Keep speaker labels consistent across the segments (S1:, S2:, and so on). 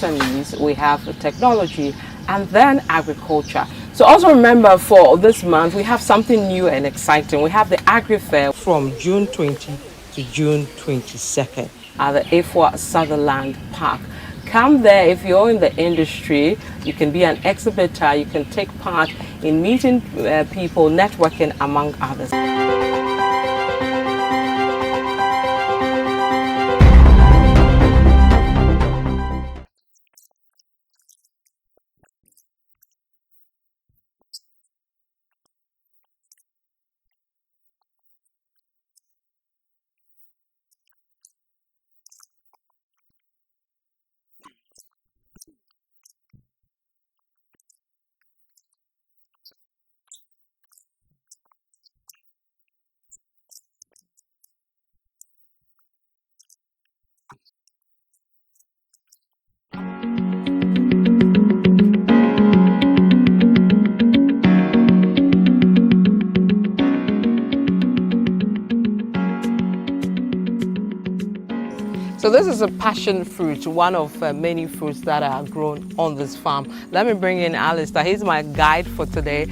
S1: SMEs, we have technology, and then agriculture. So also remember, for this month, we have something new and exciting. We have the Agri Fair from June 20 to June 22nd at the A4 Sutherland Park. Come there. If you're in the industry, you can be an exhibitor, you can take part in meeting people, networking, among others. So this is a passion fruit, one of many fruits that are grown on this farm. Let me bring in Alistair. He's my guide for today.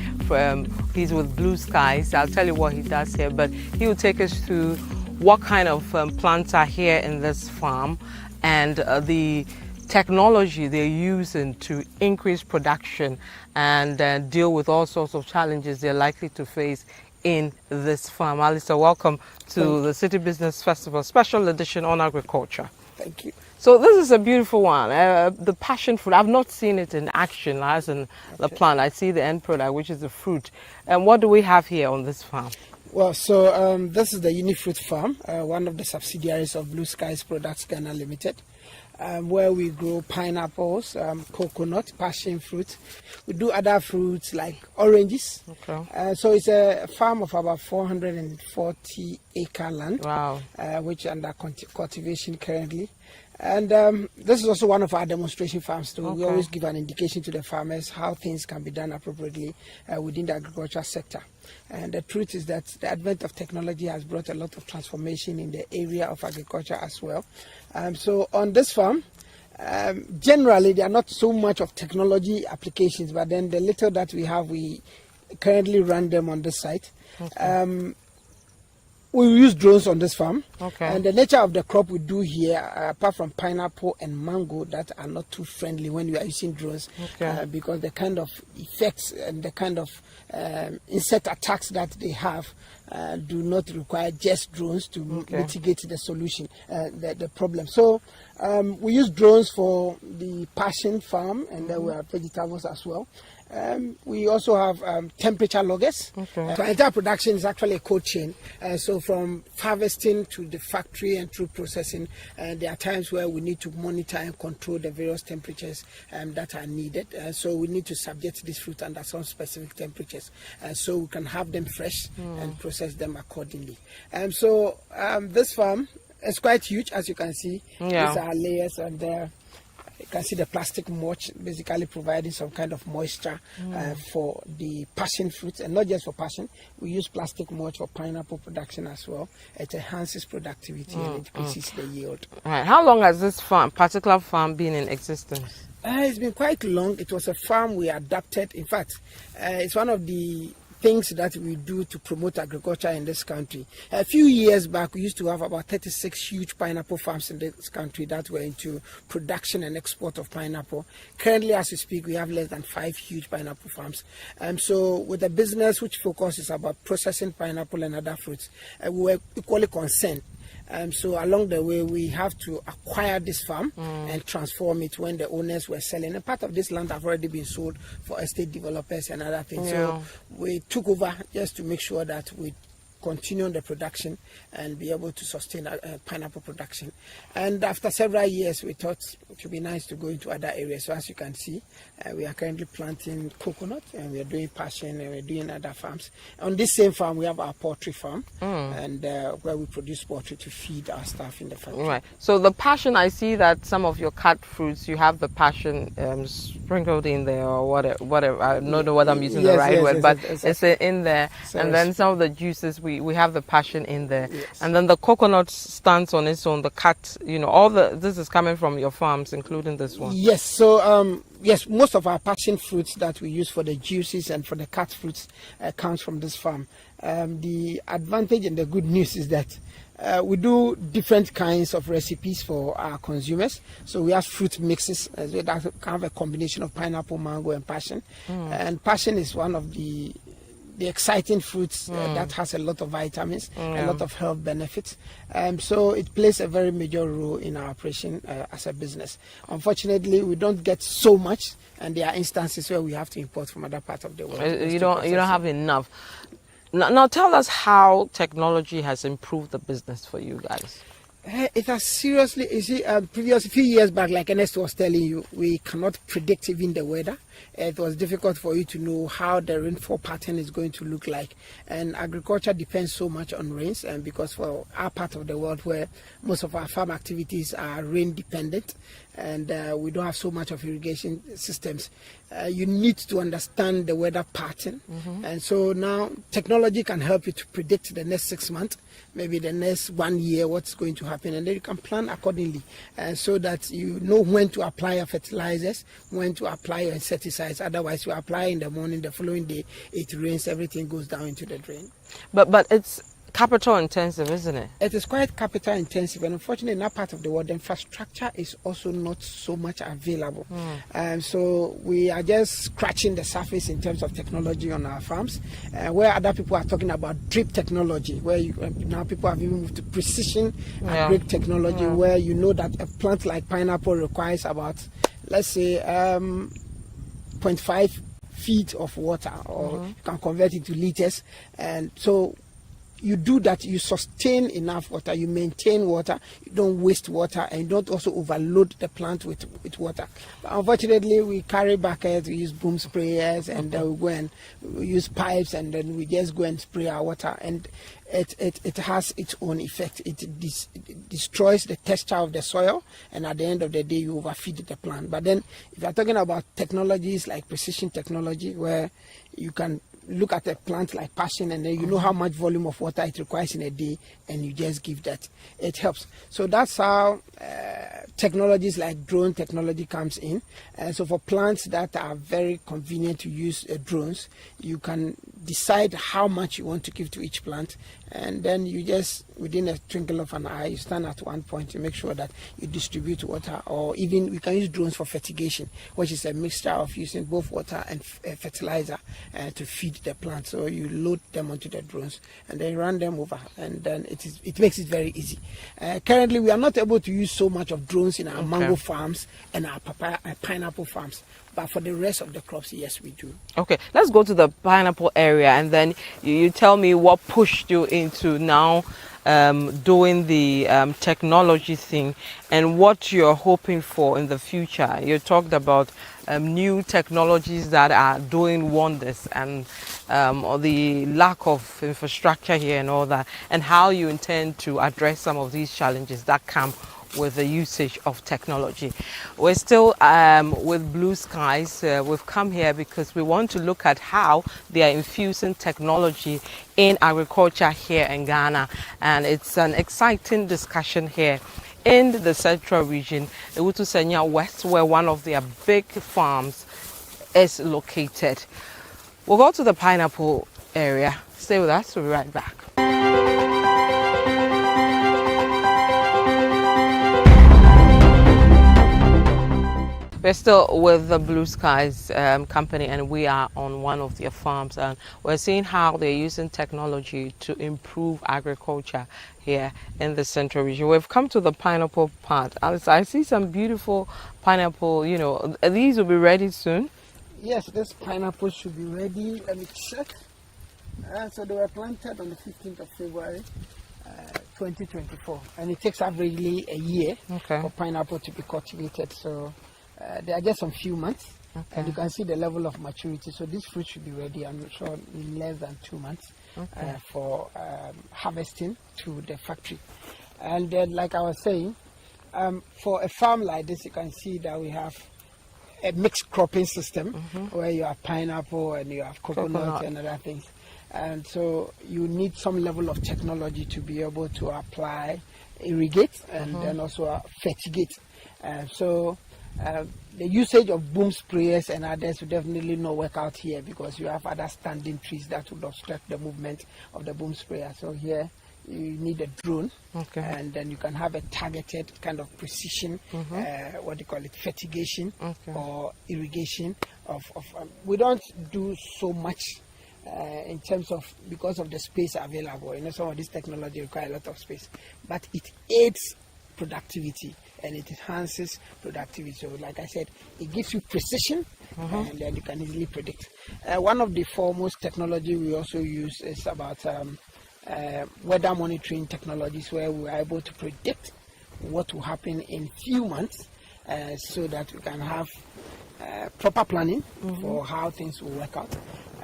S1: He's with Blue Skies. I'll tell you what he does here, but he will take us through what kind of plants are here in this farm and the technology they're using to increase production and deal with all sorts of challenges they're likely to face in this farm. Alistair, welcome to the City Business Festival special edition on agriculture.
S2: Thank you.
S1: So this is a beautiful one, the passion fruit. I've not seen it in action as in the plant. I see the end product, which is the fruit. And what do we have here on this farm?
S2: Well, so this is the Unifruit Farm, one of the subsidiaries of Blue Skies Products Ghana Limited, where we grow pineapples, coconut, passion fruit. We do other fruits like oranges.
S1: Okay.
S2: So it's a farm of about 440 acre land,
S1: Wow.
S2: Which are under cultivation currently. And this is also one of our demonstration farms too. Okay. We always give an indication to the farmers how things can be done appropriately within the agriculture sector. And the truth is that the advent of technology has brought a lot of transformation in the area of agriculture as well. So on this farm, generally there are not so much of technology applications, but then the little that we have, we currently run them on this site. Okay. We use drones on this farm.
S1: Okay.
S2: And the nature of the crop we do here, apart from pineapple and mango, that are not too friendly when you are using drones, okay. Because the kind of effects and the kind of insect attacks that they have do not require just drones to mitigate the solution, the problem. So we use drones for the passion farm, and then we have vegetables as well. We also have temperature loggers. Okay. So entire production is actually a cold chain. So from harvesting to the factory and through processing, there are times where we need to monitor and control the various temperatures that are needed. So we need to subject this fruit under some specific temperatures so we can have them fresh and process them accordingly. So this farm is quite huge, as you can see.
S1: Yeah.
S2: These are layers, and there you can see the plastic mulch basically providing some kind of moisture for the passion fruits, and not just for passion. We use plastic mulch for pineapple production as well. It enhances productivity and increases the yield.
S1: All right. How long has this particular farm been in existence?
S2: It's been quite long. It was a farm we adapted. In fact, it's one of the things that we do to promote agriculture in this country. A few years back, we used to have about 36 huge pineapple farms in this country that were into production and export of pineapple. Currently, as we speak, we have less than 5 huge pineapple farms. So with a business which focuses about processing pineapple and other fruits, we were equally concerned. So along the way, we have to acquire this farm and transform it when the owners were selling. And part of this land have already been sold for estate developers and other things. Yeah. So we took over just to make sure that we continue on the production and be able to sustain pineapple production. And after several years, we thought it would be nice to go into other areas. So as you can see, we are currently planting coconut, and we are doing passion, and we're doing other farms. On this same farm, we have our poultry farm, and where we produce poultry to feed our staff in the factory.
S1: Right. So the passion, I see that some of your cut fruits, you have the passion sprinkled in there, or whatever. I don't know whether I'm using the right word, but it's in there. So and then some of the juices we we have the passion in there.
S2: Yes.
S1: And then the coconut stands on its own, the cut, all this is coming from your farms, including this one.
S2: Yes, so yes, most of our passion fruits that we use for the juices and for the cut fruits comes from this farm. The advantage and the good news is that we do different kinds of recipes for our consumers. So we have fruit mixes that kind of a combination of pineapple, mango, and passion. And passion is one of the exciting fruits that has a lot of vitamins, a lot of health benefits. So it plays a very major role in our operation as a business. Unfortunately, we don't get so much, and there are instances where we have to import from other parts of the world.
S1: You don't have enough. Now tell us how technology has improved the business for you guys.
S2: It has seriously, you see, previous few years back, like Ernest was telling you, we cannot predict even the weather. It was difficult for you to know how the rainfall pattern is going to look like. And agriculture depends so much on rains, and because for our part of the world where most of our farm activities are rain dependent, and we don't have so much of irrigation systems, you need to understand the weather pattern. And so now technology can help you to predict the next 6 months, maybe the next 1 year, what's going to happen, and then you can plan accordingly, so that you know when to apply your fertilizers, when to apply your insecticides. Otherwise, you apply in the morning, the following day it rains, everything goes down into the drain.
S1: But it's capital intensive, isn't it?
S2: It is quite capital intensive, and unfortunately in that part of the world, the infrastructure is also not so much available. So we are just scratching the surface in terms of technology on our farms, where other people are talking about drip technology, where now people have even moved to precision agric technology, where you know that a plant like pineapple requires about, let's say, 0.5 feet of water, or you can convert it to liters. And so you do that, you sustain enough water, you maintain water, you don't waste water, and you don't also overload the plant with water. But unfortunately, we carry buckets, we use boom sprayers, and then we go and we use pipes, and then we just go and spray our water, and it has its own effect. It destroys the texture of the soil, and at the end of the day, you overfeed the plant. But then, if you're talking about technologies like precision technology, where you can look at a plant like passion, and then you know how much volume of water it requires in a day, and you just give that, it helps. So that's how technologies like drone technology comes in. So for plants that are very convenient to use drones, you can decide how much you want to give to each plant, and then you just, within a twinkle of an eye, you stand at one point to make sure that you distribute water. Or even we can use drones for fertigation, which is a mixture of using both water and fertilizer to feed the plant. So you load them onto the drones and then run them over, and then it makes it very easy. Currently, we are not able to use so much of drones in our mango farms and our pineapple farms, but for the rest of the crops, yes, we do.
S1: Okay, let's go to the pineapple area, and then you tell me what pushed you into now doing the technology thing, and what you're hoping for in the future. You talked about new technologies that are doing wonders, and or the lack of infrastructure here and all that, and how you intend to address some of these challenges that come with the usage of technology. We're still with Blue Skies. We've come here because we want to look at how they are infusing technology in agriculture here in Ghana, and it's an exciting discussion here in the central region, the Utusenya West, where one of their big farms is located. We'll go to the pineapple area. Stay with us, we'll be right back. We're still with the Blue Skies company, and we are on one of their farms, and we're seeing how they're using technology to improve agriculture here in the central region. We've come to the pineapple part. Alice, I see some beautiful pineapple, these will be ready soon.
S2: Yes, this pineapple should be ready. Let me check. So they were planted on the 15th of February 2024, and it takes averagely a year for pineapple to be cultivated. So they are just some few months, and you can see the level of maturity. So this fruit should be ready, I'm sure, in less than 2 months for harvesting to the factory. And then, like I was saying, for a farm like this, you can see that we have a mixed cropping system where you have pineapple and you have coconut and other things. and so you need some level of technology to be able to apply, irrigate, and then also fertigate. The usage of boom sprayers and others will definitely not work out here, because you have other standing trees that would obstruct the movement of the boom sprayer. So here you need a drone, and then you can have a targeted kind of precision, what do you call it, fertigation or irrigation we don't do so much in terms of, because of the space available. Some of this technology require a lot of space, but it aids productivity and it enhances productivity. So like I said, it gives you precision, and then you can easily predict. One of the foremost technology we also use is about weather monitoring technologies, where we are able to predict what will happen in few months, so that we can have proper planning for how things will work out.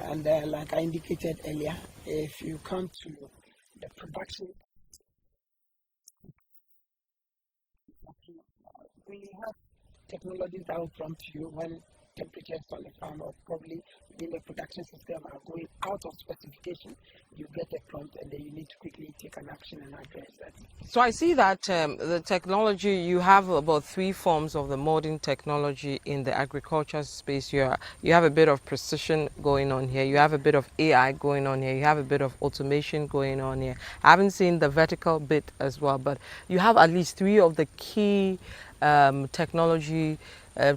S2: And like I indicated earlier, if you come to the production, we have technologies that will prompt you when temperatures on the farm, or probably within the production system, are going out of specification. You get a prompt, and then you need to quickly take an action and address that.
S1: So I see that the technology, you have about 3 forms of the modern technology in the agriculture space. You have a bit of precision going on here. You have a bit of AI going on here. You have a bit of automation going on here. I haven't seen the vertical bit as well, but you have at least 3 of the key technology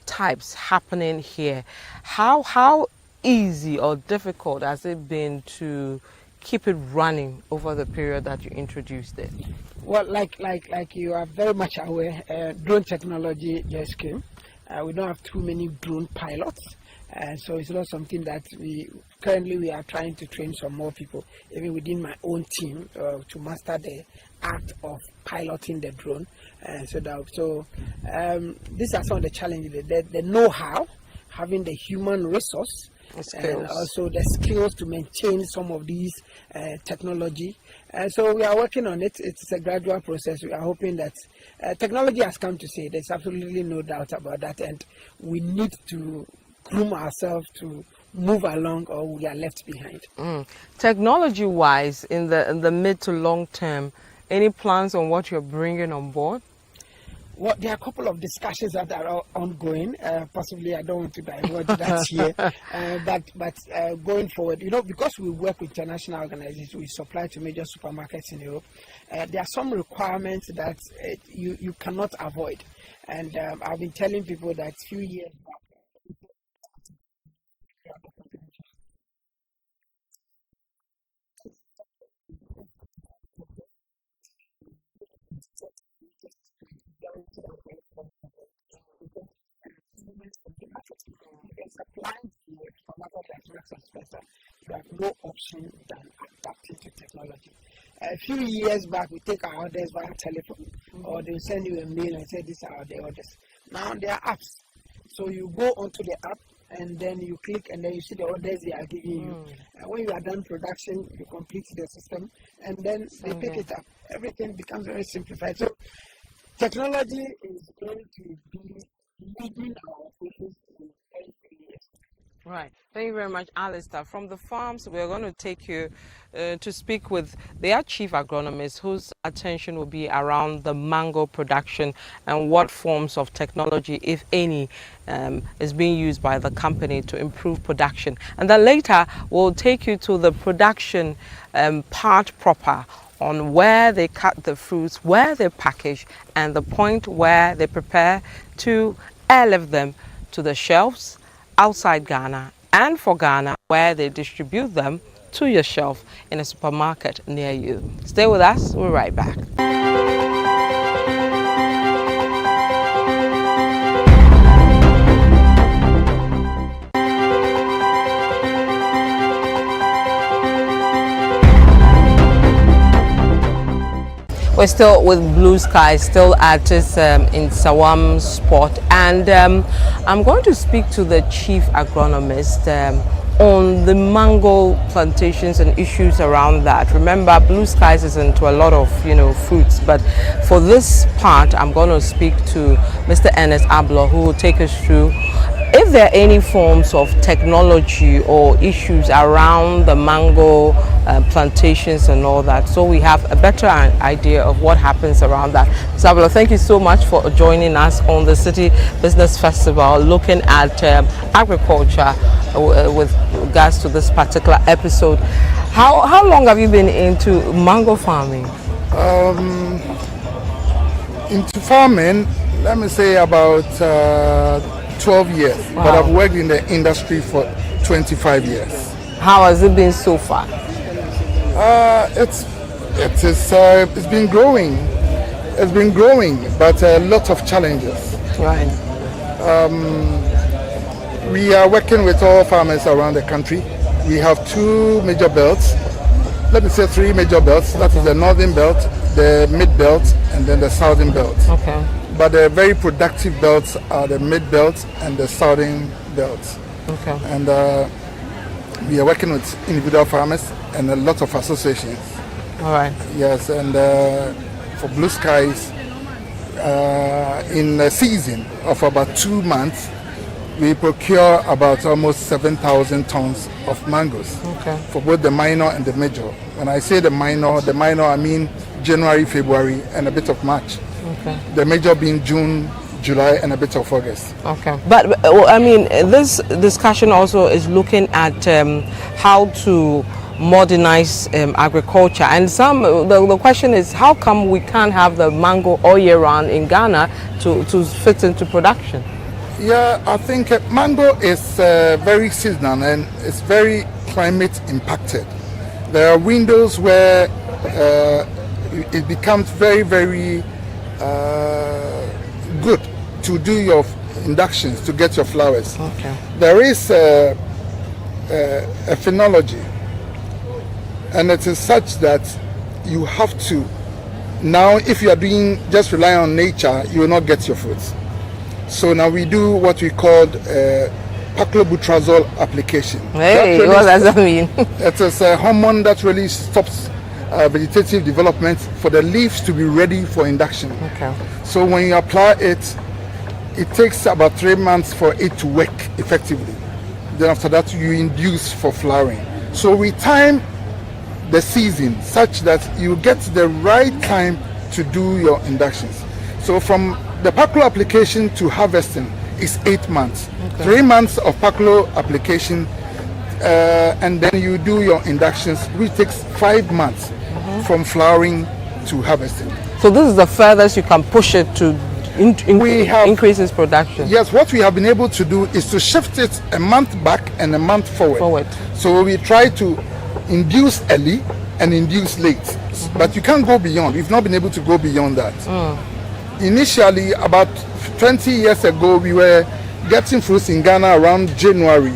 S1: types happening here. How easy or difficult has it been to keep it running over the period that you introduced it?
S2: Well, like you are very much aware, drone technology just came. We don't have too many drone pilots, so it's not something that we are trying to train some more people, even within my own team, to master the art of piloting the drone. These are some of the challenges: the know-how, having the human resource, and also the skills to maintain some of these technology. So we are working on it. It's a gradual process. We are hoping that technology has come to stay. There's absolutely no doubt about that, and we need to groom ourselves to move along, or we are left behind.
S1: Technology-wise, in the mid to long term, any plans on what you're bringing on board?
S2: Well, there are a couple of discussions that are ongoing. Possibly, I don't want to divulge that here. But going forward, because we work with international organizations, we supply to major supermarkets in Europe. There are some requirements that you cannot avoid. And I've been telling people that a few years back, you have no option than adapting to technology. A few years back, we take our orders via telephone, or they'll send you a mail and say, these are the orders. Now there are apps. So you go onto the app, and then you click, and then you see the orders they are giving you. And when you are done production, you complete the system, and then they pick it up. Everything becomes very simplified. So technology is going to be leading our operations in 10 years.
S1: Right. Thank you very much, Alistair. From the farms, we're going to take you to speak with their chief agronomist, whose attention will be around the mango production and what forms of technology, if any, is being used by the company to improve production. And then later, we'll take you to the production part proper, on where they cut the fruits, where they package, and the point where they prepare to airlift them to the shelves outside Ghana and for Ghana, where they distribute them to your shelf in a supermarket near you. Stay with us, we'll be right back. We're still with Blue Sky, still at this in Sawam Spot, and I'm going to speak to the chief agronomist on the mango plantations and issues around that. Remember, Blue Skies is into a lot of, fruits, but for this part, I'm going to speak to Mr. Ernest Ablo, who will take us through if there are any forms of technology or issues around the mango plantations and all that, so we have a better idea of what happens around that. Mr. Ablo, thank you so much for joining us on the City Business Festival, looking at agriculture with regards to this particular episode. How long have you been into mango farming?
S3: Into farming, let me say about 12 years,
S1: Wow.
S3: but I've worked in the industry for 25 years.
S1: How has it been so far?
S3: It's been growing. It's been growing, but a lot of challenges.
S1: Right.
S3: We are working with all farmers around the country. We have 2 major belts. Let me say 3 major belts. That is the northern belt, the mid belt, and then the southern belt.
S1: Okay.
S3: But the very productive belts are the mid belt and the southern belts.
S1: Okay.
S3: And we are working with individual farmers and a lot of associations.
S1: All right.
S3: Yes, and for Blue Skies, in a season of about 2 months, we procure about almost 7,000 tons of mangoes.
S1: Okay.
S3: For both the minor and the major. When I say the minor I mean January, February, and a bit of March.
S1: Okay.
S3: The major being June, July, and a bit of August.
S1: Okay. But this discussion also is looking at how to modernize agriculture, and the question is, how come we can't have the mango all year round in Ghana to fit into production?
S3: Yeah, I think mango is very seasonal and it's very climate impacted. There are windows where it becomes very, very good to do your inductions, to get your flowers.
S1: Okay.
S3: There is a phenology, and it is such that you have to, now if you are doing just rely on nature, you will not get your fruits. So now we do what we call paclobutrazole application.
S1: Hey, what does that mean?
S3: It is a hormone that really stops vegetative development for the leaves to be ready for induction.
S1: Okay.
S3: So when you apply it, it takes about 3 months for it to work effectively. Then after that, you induce for flowering. So we time the season such that you get the right time to do your inductions. So from the paclo application to harvesting is 8 months. Okay. 3 months of paclo application, and then you do your inductions, which takes 5 months from flowering to harvesting.
S1: So this is the furthest you can push it to increase its production.
S3: Yes, what we have been able to do is to shift it a month back and a month forward. So we try to induce early and induce late, but you can't go beyond. We've not been able to go beyond that. Initially, about 20 years ago, we were getting fruits in Ghana around January.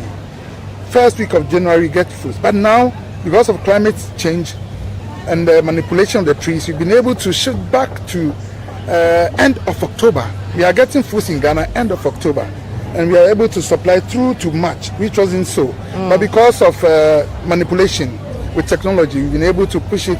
S3: First week of January, get fruits. But now, because of climate change and the manipulation of the trees, we've been able to shift back to end of October. We are getting fruits in Ghana end of October, and we are able to supply through to March, which wasn't so. But because of manipulation with technology, we've been able to push it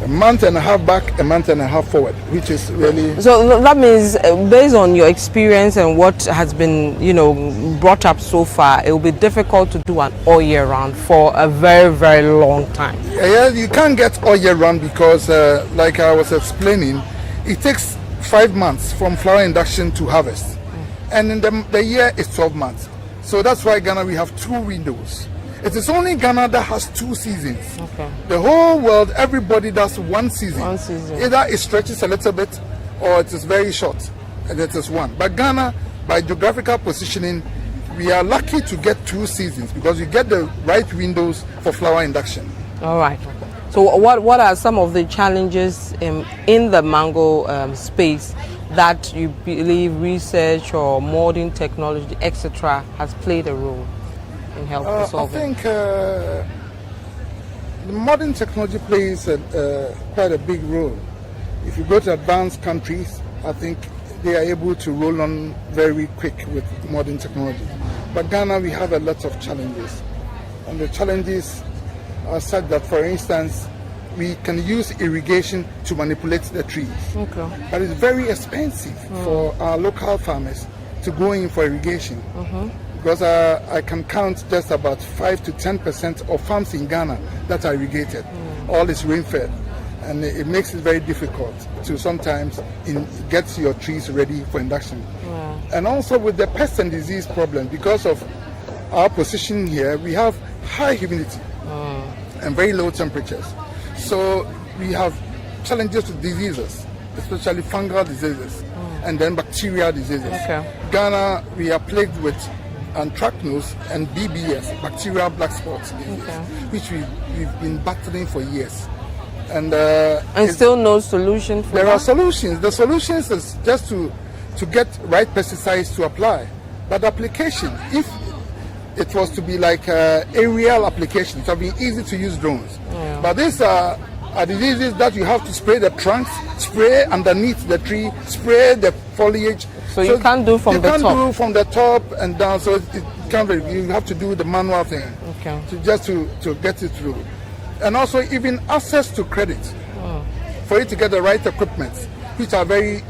S3: a month and a half back, a month and a half forward, which is really...
S1: So that means, based on your experience and what has been, brought up so far, it will be difficult to do an all year round for a very, very long time.
S3: Yeah, you can't get all year round because, like I was explaining, it takes 5 months from flower induction to harvest, and in the year is 12 months. So that's why Ghana, we have 2 windows. It is only Ghana that has 2 seasons. Okay. The whole world, everybody does 1 season. Either it stretches a little bit or it is very short, and it is 1. But Ghana, by geographical positioning, we are lucky to get 2 seasons because we get the right windows for flower induction.
S1: All right. So what are some of the challenges in the mango space that you believe research or modern technology, etc., has played a role in helping solve it?
S3: I think the modern technology plays quite a big role. If you go to advanced countries, I think they are able to roll on very quick with modern technology. But Ghana, we have a lot of challenges. And the challenges are such that, for instance, we can use irrigation to manipulate the trees.
S1: Okay.
S3: But it's very expensive for our local farmers to go in for irrigation. Because I can count just about 5 to 10% of farms in Ghana that are irrigated. All is rain-fed. And it makes it very difficult to sometimes get your trees ready for induction. And also with the pest and disease problem, because of our position here, we have high humidity and very low temperatures. So we have challenges with diseases, especially fungal diseases and then bacterial diseases.
S1: Okay.
S3: Ghana, we are plagued with anthracnose and BBS, bacterial black spot disease, which we've been battling for years. And
S1: still no solution for
S3: there
S1: that?
S3: are solutions. The solutions is just to get right pesticides to apply. But application, if it was to be like aerial application, it would be easy to use drones. But these are diseases that you have to spray the trunks, spray underneath the tree, spray the foliage.
S1: So you can't do from the top?
S3: You can't do from the top and down, so it can't be, you have to do the manual thing to get it through. And also even access to credit for you to get the right equipment, which are very,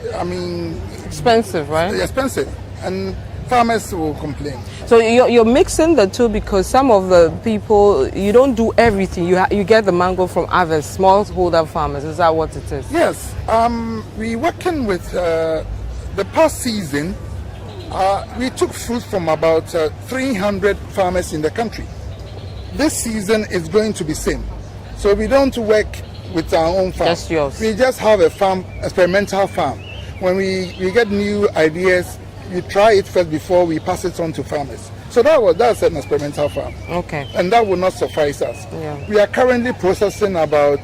S1: expensive, right?
S3: Expensive, and farmers will complain.
S1: So you're mixing the two, because some of the people, you don't do everything. You get the mango from others, smallholder farmers. Is that what it is?
S3: Yes. We working with the past season. We took fruit from about 300 farmers in the country. This season is going to be same. So we don't work with our own farm.
S1: Just yours.
S3: We just have a farm, experimental farm. When we get new ideas, we try it first before we pass it on to farmers. So that's an experimental farm.
S1: Okay.
S3: And that will not suffice us.
S1: Yeah.
S3: We are currently processing about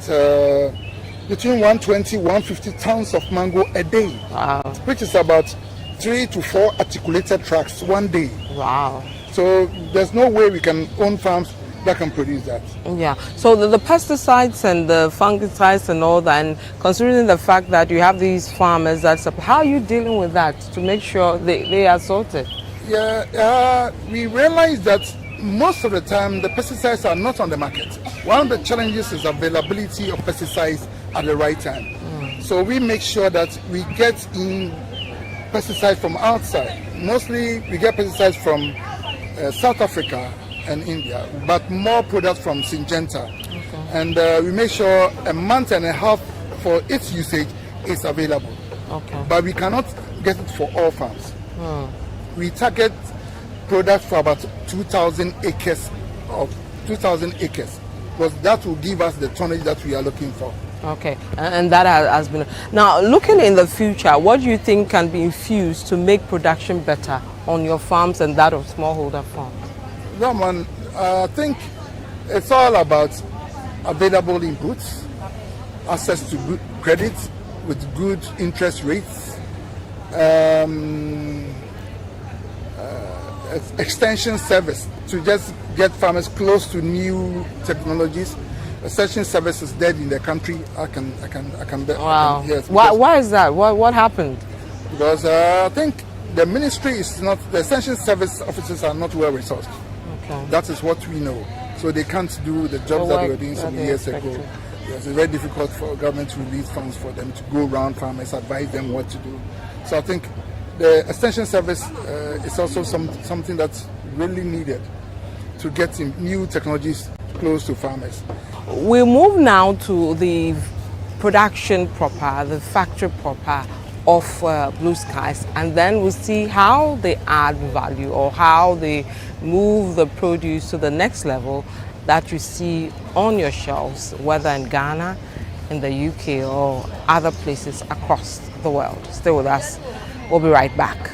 S3: between 120, 150 tons of mango a day.
S1: Wow.
S3: Which is about 3 to 4 articulated trucks one day.
S1: Wow.
S3: So there's no way we can own farms that can produce that.
S1: Yeah. So the pesticides and the fungicides and all that, and considering the fact that you have these farmers how are you dealing with that to make sure they are sorted?
S3: Yeah, we realize that most of the time the pesticides are not on the market. One of the challenges is availability of pesticides at the right time. So we make sure that we get in pesticides from outside. Mostly we get pesticides from South Africa and India, but more products from Syngenta. And we make sure a month and a half for its usage is available. But we cannot get it for all farms. We target products for about 2,000 acres, because that will give us the tonnage that we are looking for.
S1: Okay, and that has been. Now, looking in the future, what do you think can be infused to make production better on your farms and that of smallholder farms?
S3: I think it's all about available inputs, access to good credit with good interest rates, extension service to just get farmers close to new technologies. Extension service is dead in the country. I can bet.
S1: Wow.
S3: Yes.
S1: Why is that? What happened?
S3: Because I think the ministry is not, the extension service officers are not well resourced. That is what we know. So they can't do the jobs that they were doing some years ago. Yes, it's very difficult for government to release funds for them to go around farmers, advise them what to do. So I think the extension service is also something that's really needed to get new technologies close to farmers.
S1: We move now to the production proper, the factory proper of Blue Skies, and then we'll see how they add value or how they move the produce to the next level that you see on your shelves, whether in Ghana, in the UK, or other places across the world. Stay with us. We'll be right back.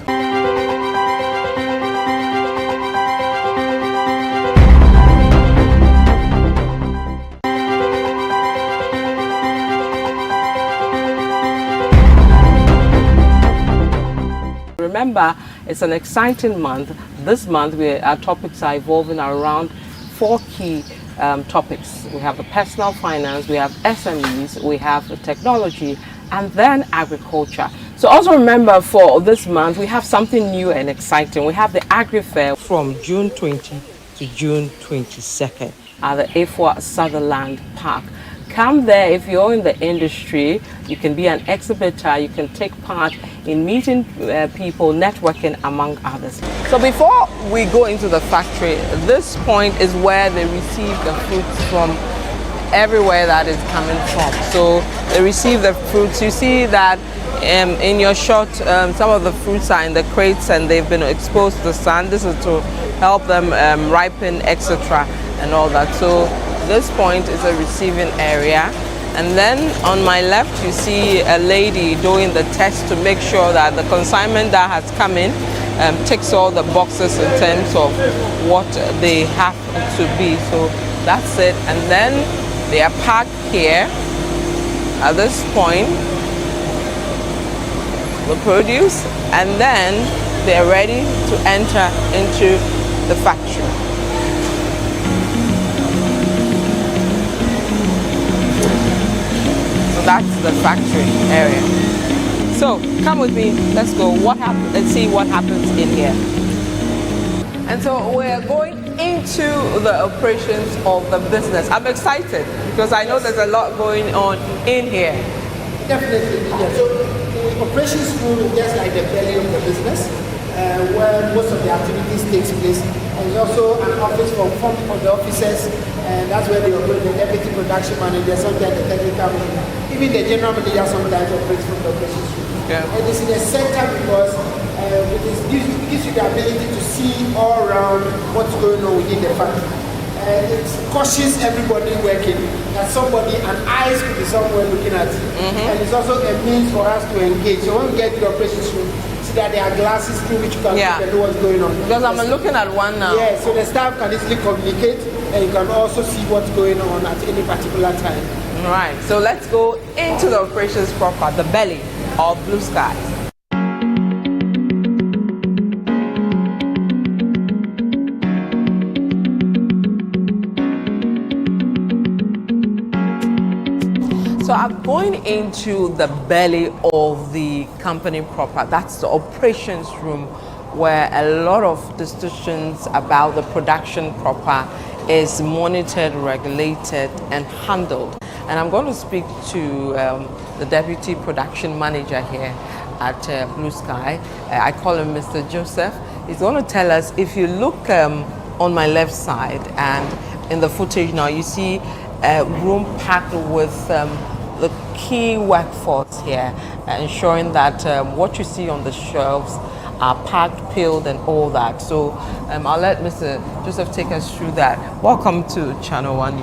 S1: Remember, it's an exciting month. This month, our topics are evolving around 4 key topics. We have the personal finance, we have SMEs, we have the technology, and then agriculture. So also remember, for this month, we have something new and exciting. We have the Agri Fair from June 20 to June 22nd at the Afua Sutherland Park. Come there if you're in the industry. You can be an exhibitor, you can take part in meeting people, networking among others. So before we go into the factory, this point is where they receive the fruits from everywhere that is coming from. So they receive the fruits. You see that in your shot, some of the fruits are in the crates and they've been exposed to the sun. This is to help them ripen, etc. and all that. So this point is a receiving area. And then on my left, you see a lady doing the test to make sure that the consignment that has come in ticks all the boxes in terms of what they have to be. So that's it. And then they are packed here at this point, the produce, and then they're ready to enter into the factory. So that's the factory area. So come with me, let's go. Let's see what happens in here. And so we're going into the operations of the business. I'm excited because I know there's a lot going on in here.
S2: Definitely, yeah. So the operations room is just like the belly of the business, where most of the activities takes place. And there's also an office for some of the officers, and that's where they operate the deputy production manager, sometimes the technical manager. Even the general manager sometimes operates from the operations room. Yeah. And it's in the center because it gives you the ability to see all around what's going on within the factory. It cautions everybody working that somebody, an eyes could be somewhere looking at you. And it's also a means for us to engage. So when we get to the operations room, see that there are glasses through which you can look and know what's going on.
S1: Because I'm looking at one now.
S2: Yeah, so the staff can easily communicate and you can also see what's going on at any particular time.
S1: Right, so let's go into the operations proper, the belly of Blue Sky. So I'm going into the belly of the company proper. That's the operations room where a lot of decisions about the production proper is monitored, regulated, and handled. And I'm going to speak to the deputy production manager here at Blue Sky. I call him Mr. Joseph. He's going to tell us, if you look on my left side and in the footage now, you see a room packed with the key workforce here, ensuring that what you see on the shelves are packed, peeled, and all that. So I'll let Mr. Joseph take us through that. Welcome to Channel One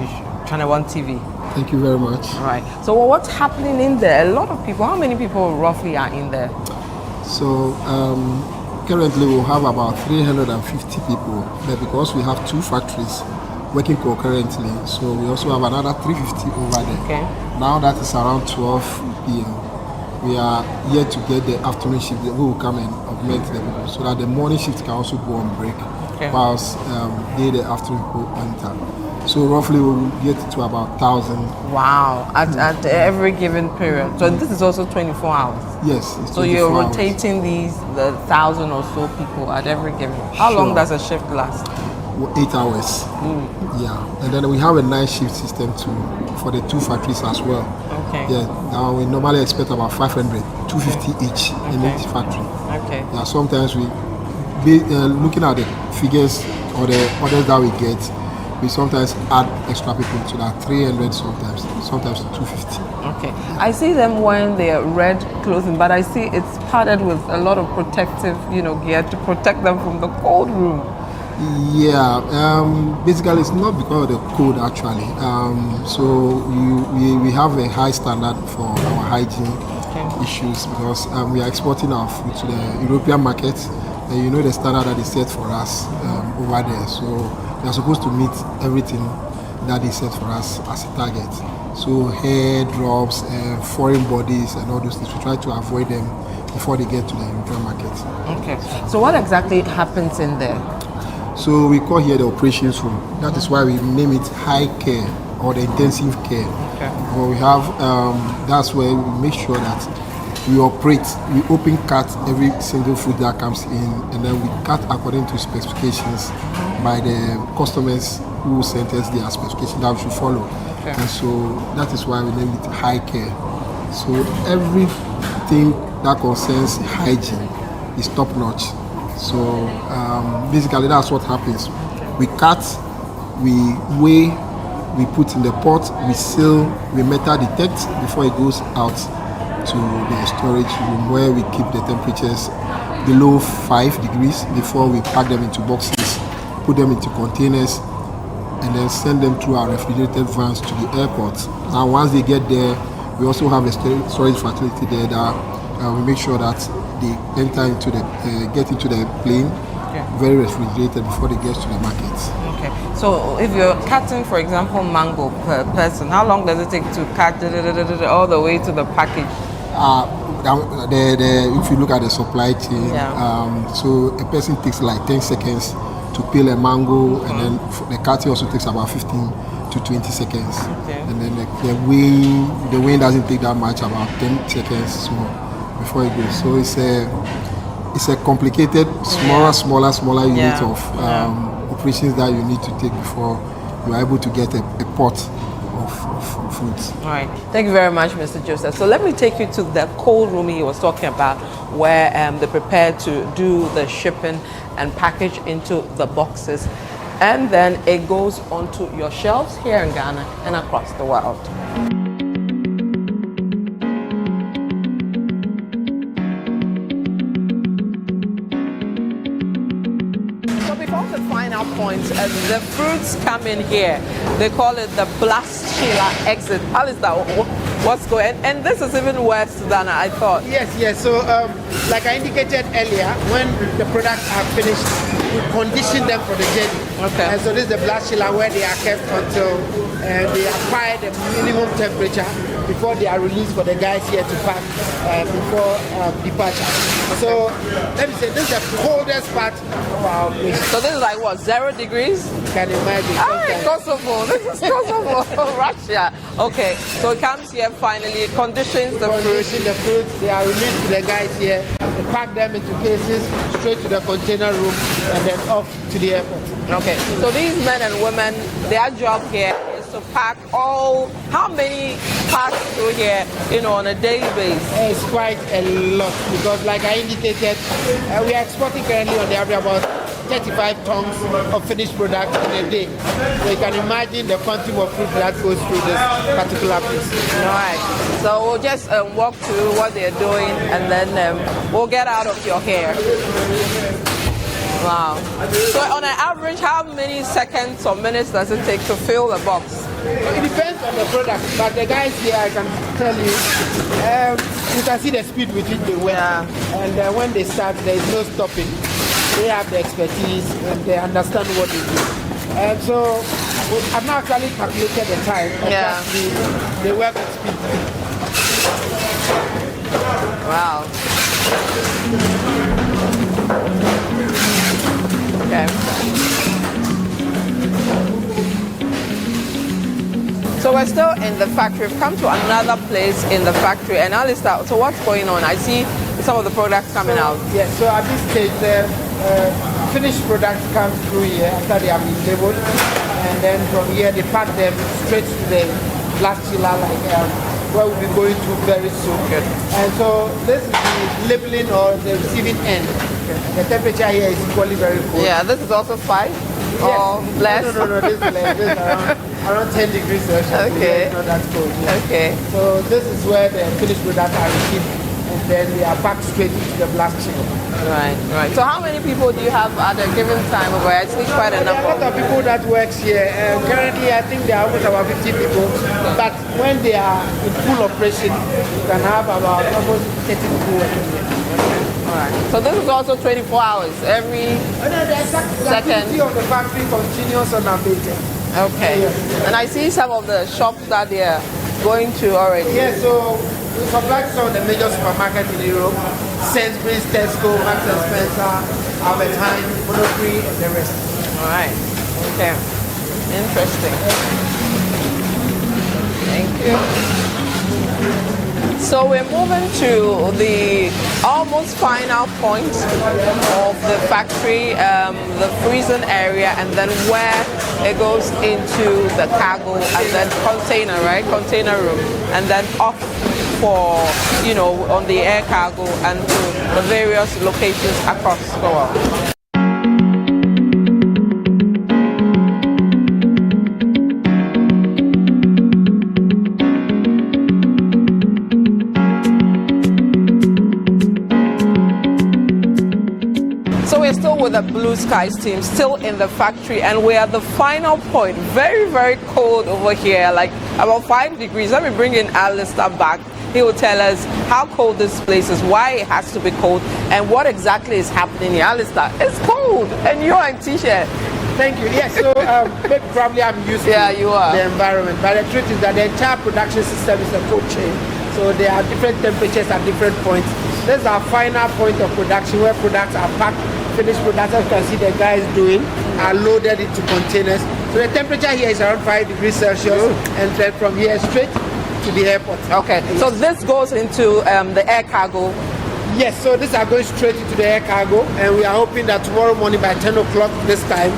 S1: TV.
S4: Thank you very much.
S1: All right. So what's happening in there? A lot of people. How many people roughly are in there?
S4: So currently we'll have about 350 people there because we have two factories working concurrently. So we also have another 350 over there.
S1: Okay.
S4: Now that is around 12 p.m. We are yet to get the afternoon shift. We will come and augment the people so that the morning shift can also go on break, whilst the afternoon people enter. So roughly we will get to about 1,000.
S1: Wow, at every given period. So this is also 24 hours?
S4: Yes, it's 24
S1: So you're
S4: hours.
S1: rotating the 1,000 or so people at every given. How long does a shift last?
S4: 8 hours. Yeah, and then we have a night shift system too for the two factories as well.
S1: Okay.
S4: Yeah, now we normally expect about 500, 250 each in each factory.
S1: Okay.
S4: Yeah, sometimes we looking at the figures or the orders that we get, we sometimes add extra people to that 300 sometimes 250.
S1: Okay. I see them wearing their red clothing, but I see it's padded with a lot of protective, gear to protect them from the cold room.
S4: Yeah, basically it's not because of the cold actually. So we have a high standard for our hygiene issues because we are exporting our food to the European market, and the standard that is set for us over there. So we are supposed to meet everything that is set for us as a target. So hair drops, foreign bodies, and all those things. We try to avoid them before they get to the European market.
S1: Okay. So what exactly happens in there?
S4: So we call here the operations room. That is why we name it high care or the intensive care.
S1: Okay.
S4: Well, we have that's where we make sure that we open cut every single fruit that comes in, and then we cut according to specifications by the customers who sent us their specification that we should follow. Okay. And so that is why we name it High Care. So everything that concerns hygiene is top notch. So basically that's what happens. We cut, we weigh, we put in the pot, we seal, we metal detect before it goes out to the storage room where we keep the temperatures below 5 degrees before we pack them into boxes, put them into containers, and then send them through our refrigerated vans to the airport. Now once they get there, we also have a storage facility there that we make sure that they enter into get into the plane, very refrigerated before they get to the market.
S1: Okay, so if you're cutting, for example, mango per person, how long does it take to cut all the way to the package?
S4: If you look at the supply chain, so a person takes like 10 seconds to peel a mango, and then the cutting also takes about 15 to 20 seconds. Okay. And then the weighing doesn't take that much, about 10 seconds so before it goes. So it's a complicated, smaller unit of operations that you need to take before you are able to get a pot of fruits.
S1: All right. Thank you very much, Mr. Joseph. So let me take you to the cold room he was talking about, where they prepare to do the shipping and package into the boxes. And then it goes onto your shelves here in Ghana and across the world. Point as the fruits come in here, they call it the blastula exit. Alistair, what's going on? And this is even worse than I thought.
S2: Yes. So like I indicated earlier, when the products are finished, we condition them for the journey. Okay. And so this is the blastula where they are kept until they acquire the minimum temperature before they are released for the guys here to pack before departure. So let me say, this is the coldest part of our place.
S1: So this is like what, 0 degrees?
S2: You can imagine.
S1: Kosovo. This is Kosovo, Russia. Okay, so it comes here finally, it conditions the fruit.
S2: The fruits, they are released to the guys here. They pack them into cases, straight to the container room, and then off to the airport.
S1: Okay, so these men and women, their job here is to pack how many packs through here, on a daily basis?
S2: It's quite a lot, because like I indicated, we are exporting currently on the average about 35 tons of finished product in a day. So you can imagine the quantity of fruit that goes through this particular place.
S1: All right, so we'll just walk through what they're doing, and then we'll get out of your hair. Wow. So on an average, how many seconds or minutes does it take to fill the box?
S2: It depends on the product, but the guys here, I can tell you, you can see the speed with which they work. Yeah. And when they start, there is no stopping. They have the expertise and they understand what they do. So I've not actually calculated the time.
S1: Yeah.
S2: They work with speed.
S1: Wow. Okay. So we're still in the factory. We've come to another place in the factory. And Alistair, so what's going on? I see some of the products coming out.
S2: Yes, so at this stage, the finished products come through here after they have been labeled. And then from here, they pack them straight to the blastula, where we'll be going to very soon. Good. And so this is the labeling or the receiving end. Okay. The temperature here is equally very cold.
S1: Yeah, this is also 5 or less?
S2: No, this is less. This is around 10 degrees Celsius.
S1: Okay.
S2: It's not that cold. Yeah.
S1: Okay.
S2: So this is where the finished products are received, and then they are packed straight into the blastula.
S1: Right. So how many people do you have at a given time over here? I think quite a number.
S2: There are a lot of people that works here. Currently, I think there are almost about 50 people. But when they are in full operation, you can have about almost 30 people working here.
S1: Alright. So this is also 24 hours. Every second.
S2: The activity of the factory continues unabated.
S1: Okay.
S2: Yes.
S1: And I see some of the shops that they are going to already.
S2: Yeah, so we supply to some of the major supermarkets in Europe. Sainsbury's, Tesco, Marks & Spencer, Albert Heijn, Monoprix, and the rest.
S1: Alright. Okay. Interesting. Thank you. So we're moving to the almost final point of the factory, the freezing area, and then where it goes into the cargo and then container, right? Container room, and then off for, you know, on the air cargo and to the various locations across the world. We're still with the Blue Skies team, still in the factory, and we're at the final point. Very, very cold over here, like about 5 degrees. Let me bring in Alistair back. He will tell us how cold this place is, why it has to be cold, and what exactly is happening here. Alistair, it's cold, and you're in t-shirt.
S2: Thank you. Yes, so probably I'm used to the environment, but the truth is that the entire production system is a cold chain. So there are different temperatures at different points. This is our final point of production where products are packed. Finished products, as you can see the guys doing, are loaded into containers. So the temperature here is around 5 degrees Celsius, and then from here straight to the airport.
S1: Okay, so this goes into the air cargo.
S2: Yes, so these are going straight into the air cargo, and we are hoping that tomorrow morning by 10 o'clock this time,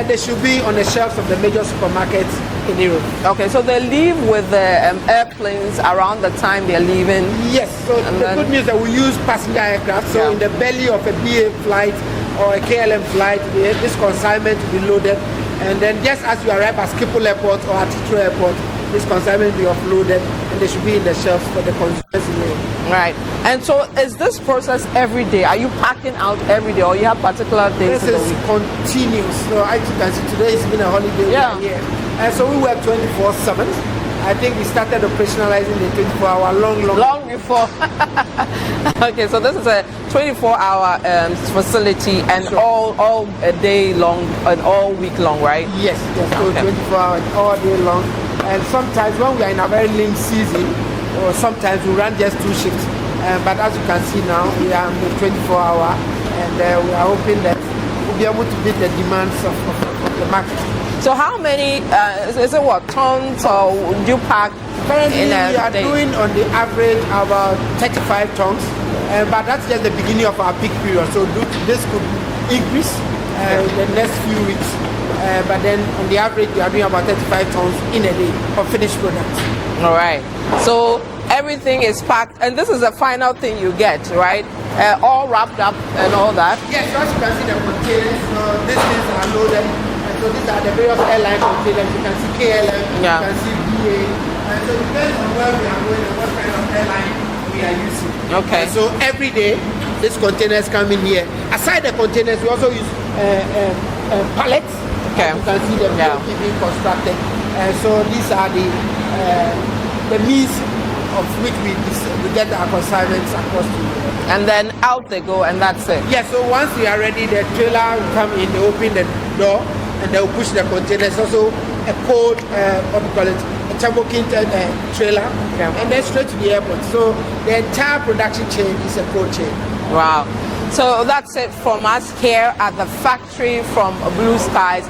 S2: they should be on the shelves of the major supermarkets in Europe.
S1: Okay, so they leave with the airplanes around the time they're leaving.
S2: Yes, so the good news is that we use passenger aircraft, so in the belly of a BA flight or a KLM flight, this consignment will be loaded, and then just as you arrive at Schiphol Airport or at Heathrow Airport, this consignment will be offloaded, and they should be in the shelves for the consumers in Europe.
S1: Right, and so is this process every day? Are you packing out every day, or you have particular days?
S2: This is continuous. So as you can see, today has been a holiday.
S1: Yeah.
S2: And so we work 24/7. I think we started operationalizing the 24-hour long
S1: before. Okay, so this is a 24-hour facility, and all day long and all week long, right?
S2: Yes. So 24 hours all day long. And sometimes when we are in a very lean season, or sometimes we run just 2 shifts. But as you can see now, we are on the 24-hour, and we are hoping that we'll be able to meet the demands of the market.
S1: So how many, is it what, tons or do you pack?
S2: Currently we are doing on the average about 35 tons, but that's just the beginning of our peak period. So this could increase in the next few weeks. But then on the average we are doing about 35 tons in a day of finished products.
S1: All right. So everything is packed, and this is the final thing you get, right? All wrapped up and all that.
S2: Yes, so as you can see the containers, these things are loaded. So these are the various airline containers. You can see KLM, you can see BA. And so it depends on where we are going and what kind of airline we are using.
S1: Okay.
S2: So every day, these containers come in here. Aside the containers, we also use pallets.
S1: Okay.
S2: You can see them being constructed. So these are the means of which we get our consignments across to Europe.
S1: And then out they go, and that's it.
S2: Yeah, so once we are ready, the trailer will come in, they open the door, and they will push the containers. Also a cold, what we call it, a turbo-kinted trailer, and then straight to the airport. So the entire production chain is a cold chain.
S1: Wow. So that's it from us here at the factory from Blue Skies.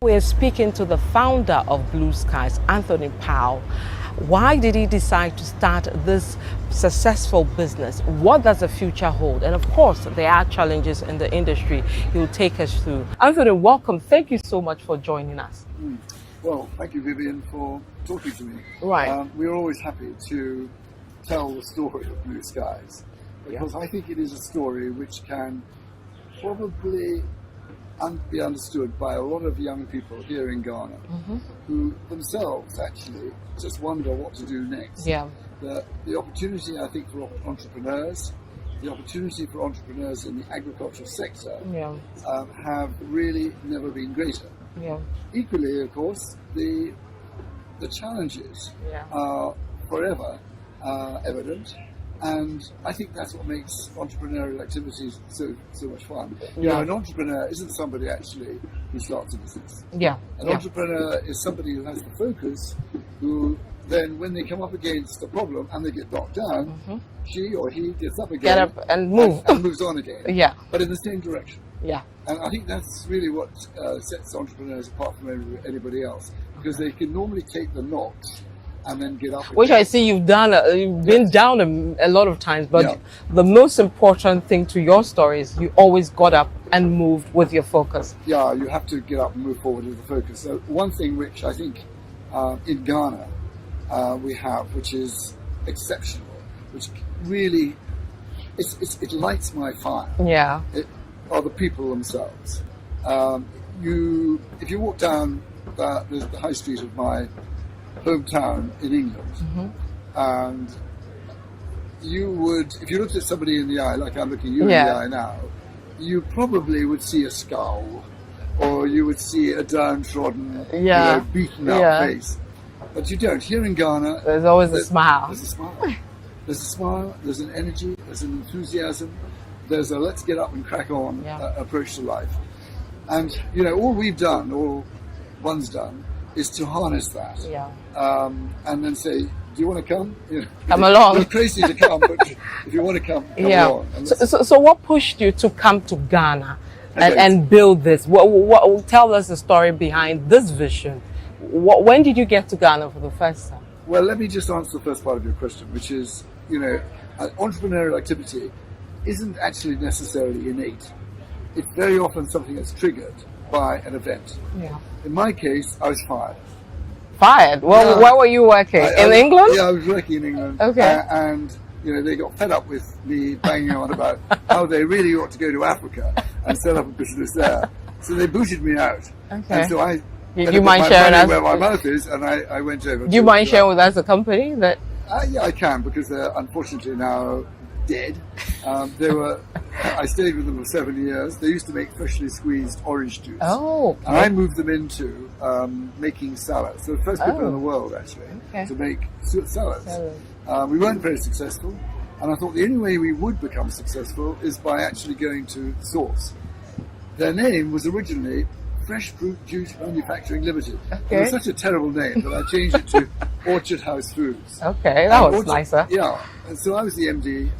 S1: We're speaking to the founder of Blue Skies, Anthony Powell. Why did he decide to start this successful business? What does the future hold? And of course, there are challenges in the industry he will take us through. Anthony, welcome. Thank you so much for joining us.
S5: Well, thank you, Vivian, for talking to me.
S1: Right.
S5: We're always happy to tell the story of Blue Skies, because I think it is a story which can probably be understood by a lot of young people here in Ghana who themselves actually just wonder what to do next.
S1: Yeah.
S5: The opportunity, I think, for entrepreneurs, the opportunity for entrepreneurs in the agricultural sector have really never been greater.
S1: Yeah.
S5: Equally, of course, the challenges are forever evident, and I think that's what makes entrepreneurial activities so much fun. You know, an entrepreneur isn't somebody actually who starts a business.
S1: Yeah.
S5: An entrepreneur is somebody who has the focus, who then, when they come up against a problem and they get knocked down, she or he gets up again,
S1: get up and move,
S5: and moves on again.
S1: Yeah.
S5: But in the same direction.
S1: Yeah.
S5: And I think that's really what sets entrepreneurs apart from anybody else, because they can normally take the knocks and then get up.
S1: Which I see you've done. You've been down a lot of times, but the most important thing to your story is you always got up and moved with your focus.
S5: Yeah, you have to get up and move forward with the focus. So one thing which I think in Ghana we have, which is exceptional, which really it lights my fire.
S1: Yeah.
S5: Are the people themselves. If you walk down the high street of my hometown in England, and you would, if you looked at somebody in the eye, like I'm looking you in the eye now, you probably would see a scowl, or you would see a downtrodden, beaten up face. But you don't. Here in Ghana,
S1: there's always a smile.
S5: There's a smile. There's a smile. There's an energy. There's an enthusiasm. There's a let's get up and crack on approach to life. And all we've done, all one's done, is to harness that. Yeah. And then say, do you want to come?
S1: Come along.
S5: You're crazy to come, but if you want to come along.
S1: So what pushed you to come to Ghana and build this? What tell us the story behind this vision. When did you get to Ghana for the first time?
S5: Well, let me just answer the first part of your question, which is, entrepreneurial activity isn't actually necessarily innate. It's very often something that's triggered by an event. Yeah. In my case, I was fired.
S1: Fired? Well, where were you working? In England?
S5: Yeah, I was working in England. Okay. And they got fed up with me banging on about how they really ought to go to Africa and set up a business there. So they booted me out. Okay. And so I
S1: do you mind sharing us
S5: where my mouth is, and I went over.
S1: Do you mind sharing with us a company that?
S5: Yeah, I can, because they're unfortunately now dead. I stayed with them for 7 years. They used to make freshly squeezed orange juice. Oh. Okay. And I moved them into making salads. So the first people in the world, actually, to make salads. We weren't very successful, and I thought the only way we would become successful is by actually going to the source. Their name was originally Fresh Fruit Juice Manufacturing Limited. Okay. It was such a terrible name that I changed it to Orchard House Foods.
S1: Okay, that was nicer.
S5: Yeah, and so I was the MD,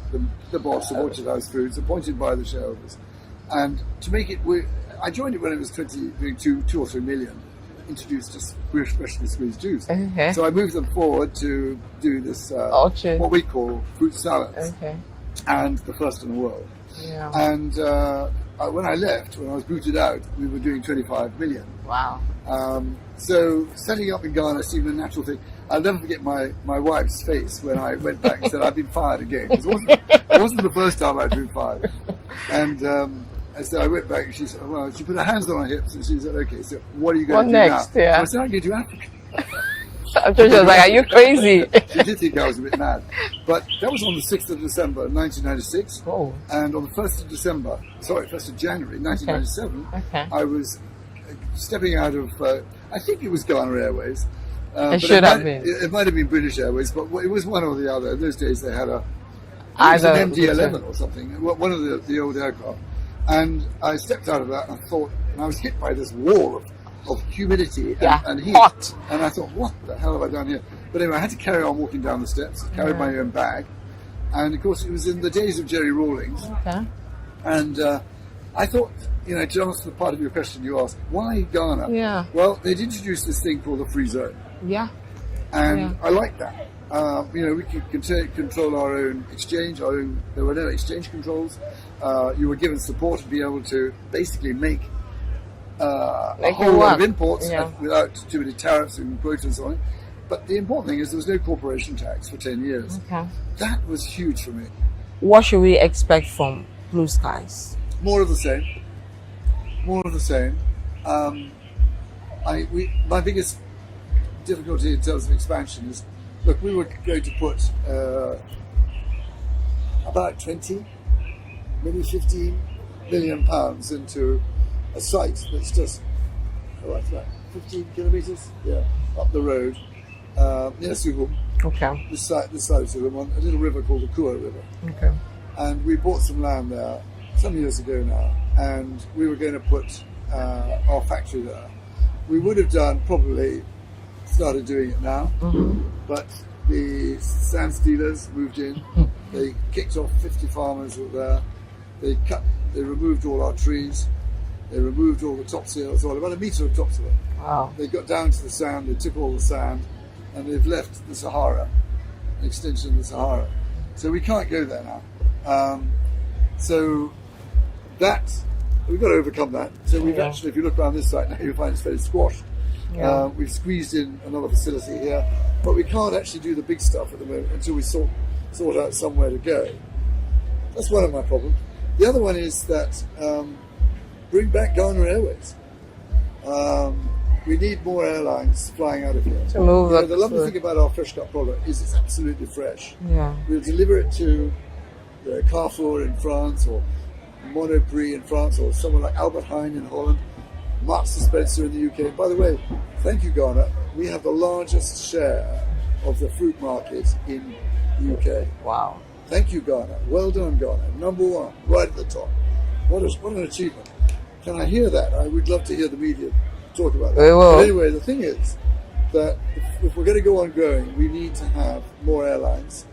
S5: the boss of Orchard House Foods, appointed by the shareholders. And to make it, I joined it when it was doing 2 or 3 million, introduced just freshly squeezed juice. Okay. So I moved them forward to do this, what we call fruit salads. Okay. And the first in the world. Yeah. And when I left, when I was booted out, we were doing 25 million.
S1: Wow.
S5: So setting up in Ghana seemed a natural thing. I'll never forget my wife's face when I went back and said, I've been fired again. It wasn't the first time I'd been fired. And so I went back and she said, well, she put her hands on her hips and she said, okay, so what are you going to do
S1: next?
S5: now?
S1: Yeah.
S5: So I said, I'm going to Africa.
S1: I'm sure she was like, are you crazy?
S5: She did think I was a bit mad. But that was on the 6th of December, 1996. Oh. And on the 1st of January, 1997, I was stepping out of, I think it was Ghana Airways.
S1: It should have been.
S5: It might have been British Airways, but it was one or the other. In those days they had an MD-11 or something, one of the old aircraft. And I stepped out of that and I was hit by this wall of humidity and heat.
S1: Hot.
S5: And I thought, what the hell have I done here? But anyway, I had to carry on walking down the steps, carried my own bag. And of course, it was in the days of Jerry Rawlings. Okay. And I thought, to answer the part of your question you asked, why Ghana? Yeah. Well, they'd introduced this thing called the free zone. Yeah. And I liked that. We could control our own exchange, there were no exchange controls. You were given support to be able to basically make a whole lot of imports without too many tariffs and quotas on it. But the important thing is there was no corporation tax for 10 years. Okay. That was huge for me.
S1: What should we expect from Blue Skies?
S5: More of the same. More of the same. My biggest difficulty in terms of expansion is, look, we were going to put about 20, maybe 15 million pounds into a site that's just about 15 kilometres up the road near Suwon. Okay. This side of Suwon, on a little river called the Kua River. Okay. And we bought some land there some years ago now, and we were going to put our factory there. We would have probably started doing it now, but the sand stealers moved in. They kicked off 50 farmers that were there. They removed all our trees. They removed all the topsoil, so about a metre of topsoil.
S1: Wow.
S5: They got down to the sand, they took all the sand, and they've left the Sahara, an extension of the Sahara. So we can't go there now. So that, we've got to overcome that. So we've actually, if you look around this site now, you'll find it's very squashed.
S1: Yeah.
S5: We've squeezed in another facility here, but we can't actually do the big stuff at the moment until we sort out somewhere to go. That's one of my problems. The other one is that bring back Ghana Airways. We need more airlines flying out of here.
S1: To move
S5: the lovely thing about our fresh cut product is it's absolutely fresh.
S1: Yeah.
S5: We'll deliver it to Carrefour in France, or Monoprix in France, or someone like Albert Heijn in Holland, Marks and Spencer in the UK. By the way, thank you, Ghana. We have the largest share of the fruit market in the UK.
S1: Wow.
S5: Thank you, Ghana. Well done, Ghana. Number one, right at the top. What an achievement. Can I hear that? I would love to hear the media talk about that.
S1: We will.
S5: But anyway, the thing is that if we're going to go on growing, we need to have more airlines.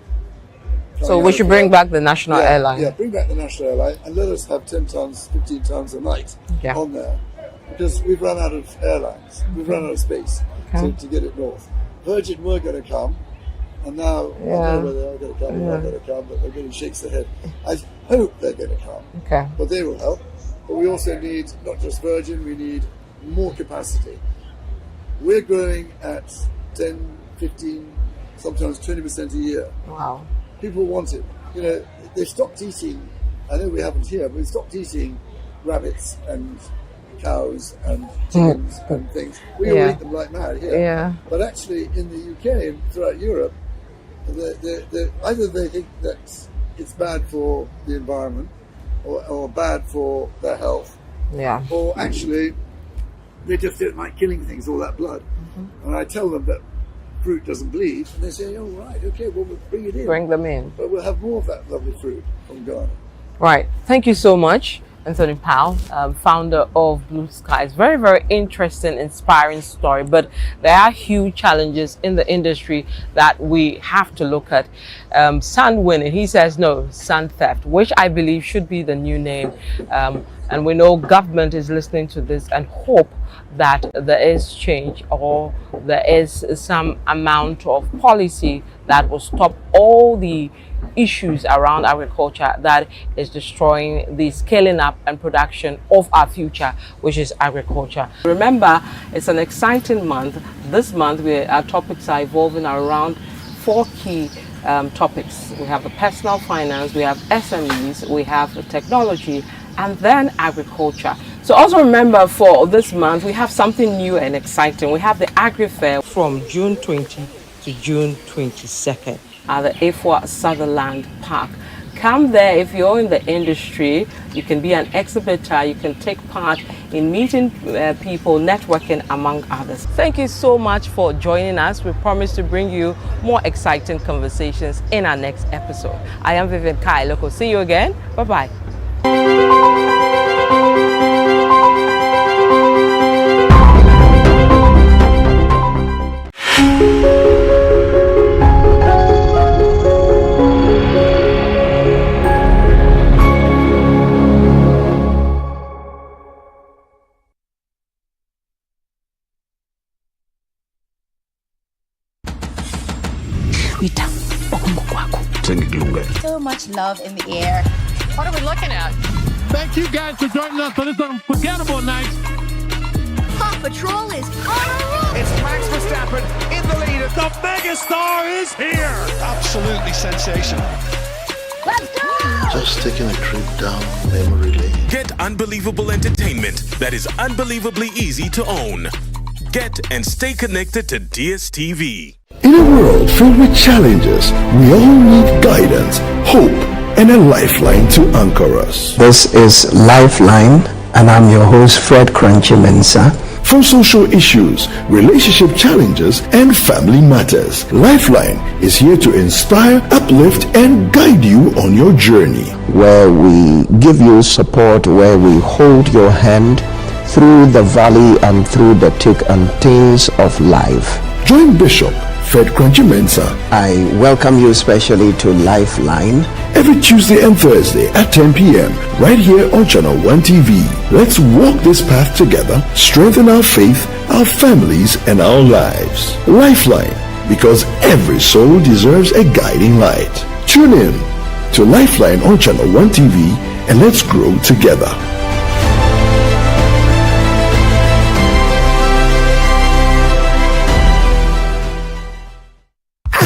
S1: So we should bring back the national airline.
S5: Yeah, bring back the national airline and let us have 10 tons, 15 tons a night on there. Because we've run out of airlines. We've run out of space to get it north. Virgin were going to come, and now I don't know whether they're going to come or not going to come, but they're getting shakes their head. I hope they're going to come.
S1: Okay.
S5: But they will help. But we also need not just Virgin, we need more capacity. We're growing at 10, 15, sometimes 20% a year.
S1: Wow.
S5: People want it. You know, they've stopped eating, I know we haven't here, but we've stopped eating rabbits and cows and chickens and things. We all eat them like mad here.
S1: Yeah.
S5: But actually in the UK and throughout Europe, either they think that it's bad for the environment or bad for their health, or actually they just don't like killing things, all that blood. And I tell them that fruit doesn't bleed, and they say, oh right, okay, well we'll bring it in.
S1: Bring them in.
S5: But we'll have more of that lovely fruit from Ghana.
S1: Right. Thank you so much, Anthony Powell, founder of Blue Skies. Very, very interesting, inspiring story. But there are huge challenges in the industry that we have to look at. Sand winning, he says no, sand theft, which I believe should be the new name. And we know government is listening to this and hope that there is change, or there is some amount of policy that will stop all the issues around agriculture that is destroying the scaling up and production of our future, which is agriculture. Remember, it's an exciting month. This month our topics are evolving around 4 key topics. We have the personal finance, we have SMEs, we have the technology, and then agriculture. So also remember, for this month we have something new and exciting. We have the Agri Fair from June 20 to June 22nd at the A4 Sutherland Park. Come there if you're in the industry. You can be an exhibitor, you can take part in meeting people, networking, among others. Thank you so much for joining us. We promise to bring you more exciting conversations in our next episode. I am Vivian Kai Loco. See you again. Bye-bye.
S6: So much love in the air.
S7: What are we looking at?
S8: Thank you guys for joining us on this unforgettable night.
S6: Paw Patrol is on a roll.
S9: It's Max Verstappen in the lead.
S8: The megastar is here.
S9: Absolutely sensational.
S6: Let's go!
S10: Just taking a trip down memory lane.
S11: Get unbelievable entertainment that is unbelievably easy to own. Get and stay connected to DSTV.
S12: In a world filled with challenges, we all need guidance, hope, and a lifeline to anchor us.
S13: This is Lifeline, and I'm your host, Fred Crunchy Mensa.
S12: From social issues, relationship challenges, and family matters, Lifeline is here to inspire, uplift, and guide you on your journey.
S13: Where we give you support, where we hold your hand through the valley and through the thick and thins of life.
S12: Join Bishop Fred Crunchy Mensa.
S13: I welcome you especially to Lifeline.
S12: every Tuesday and Thursday at 10 p.m. right here on Channel One TV. Let's walk this path together, strengthen our faith, our families, and our lives. Lifeline, because every soul deserves a guiding light. Tune in to Lifeline on Channel One TV and let's grow together.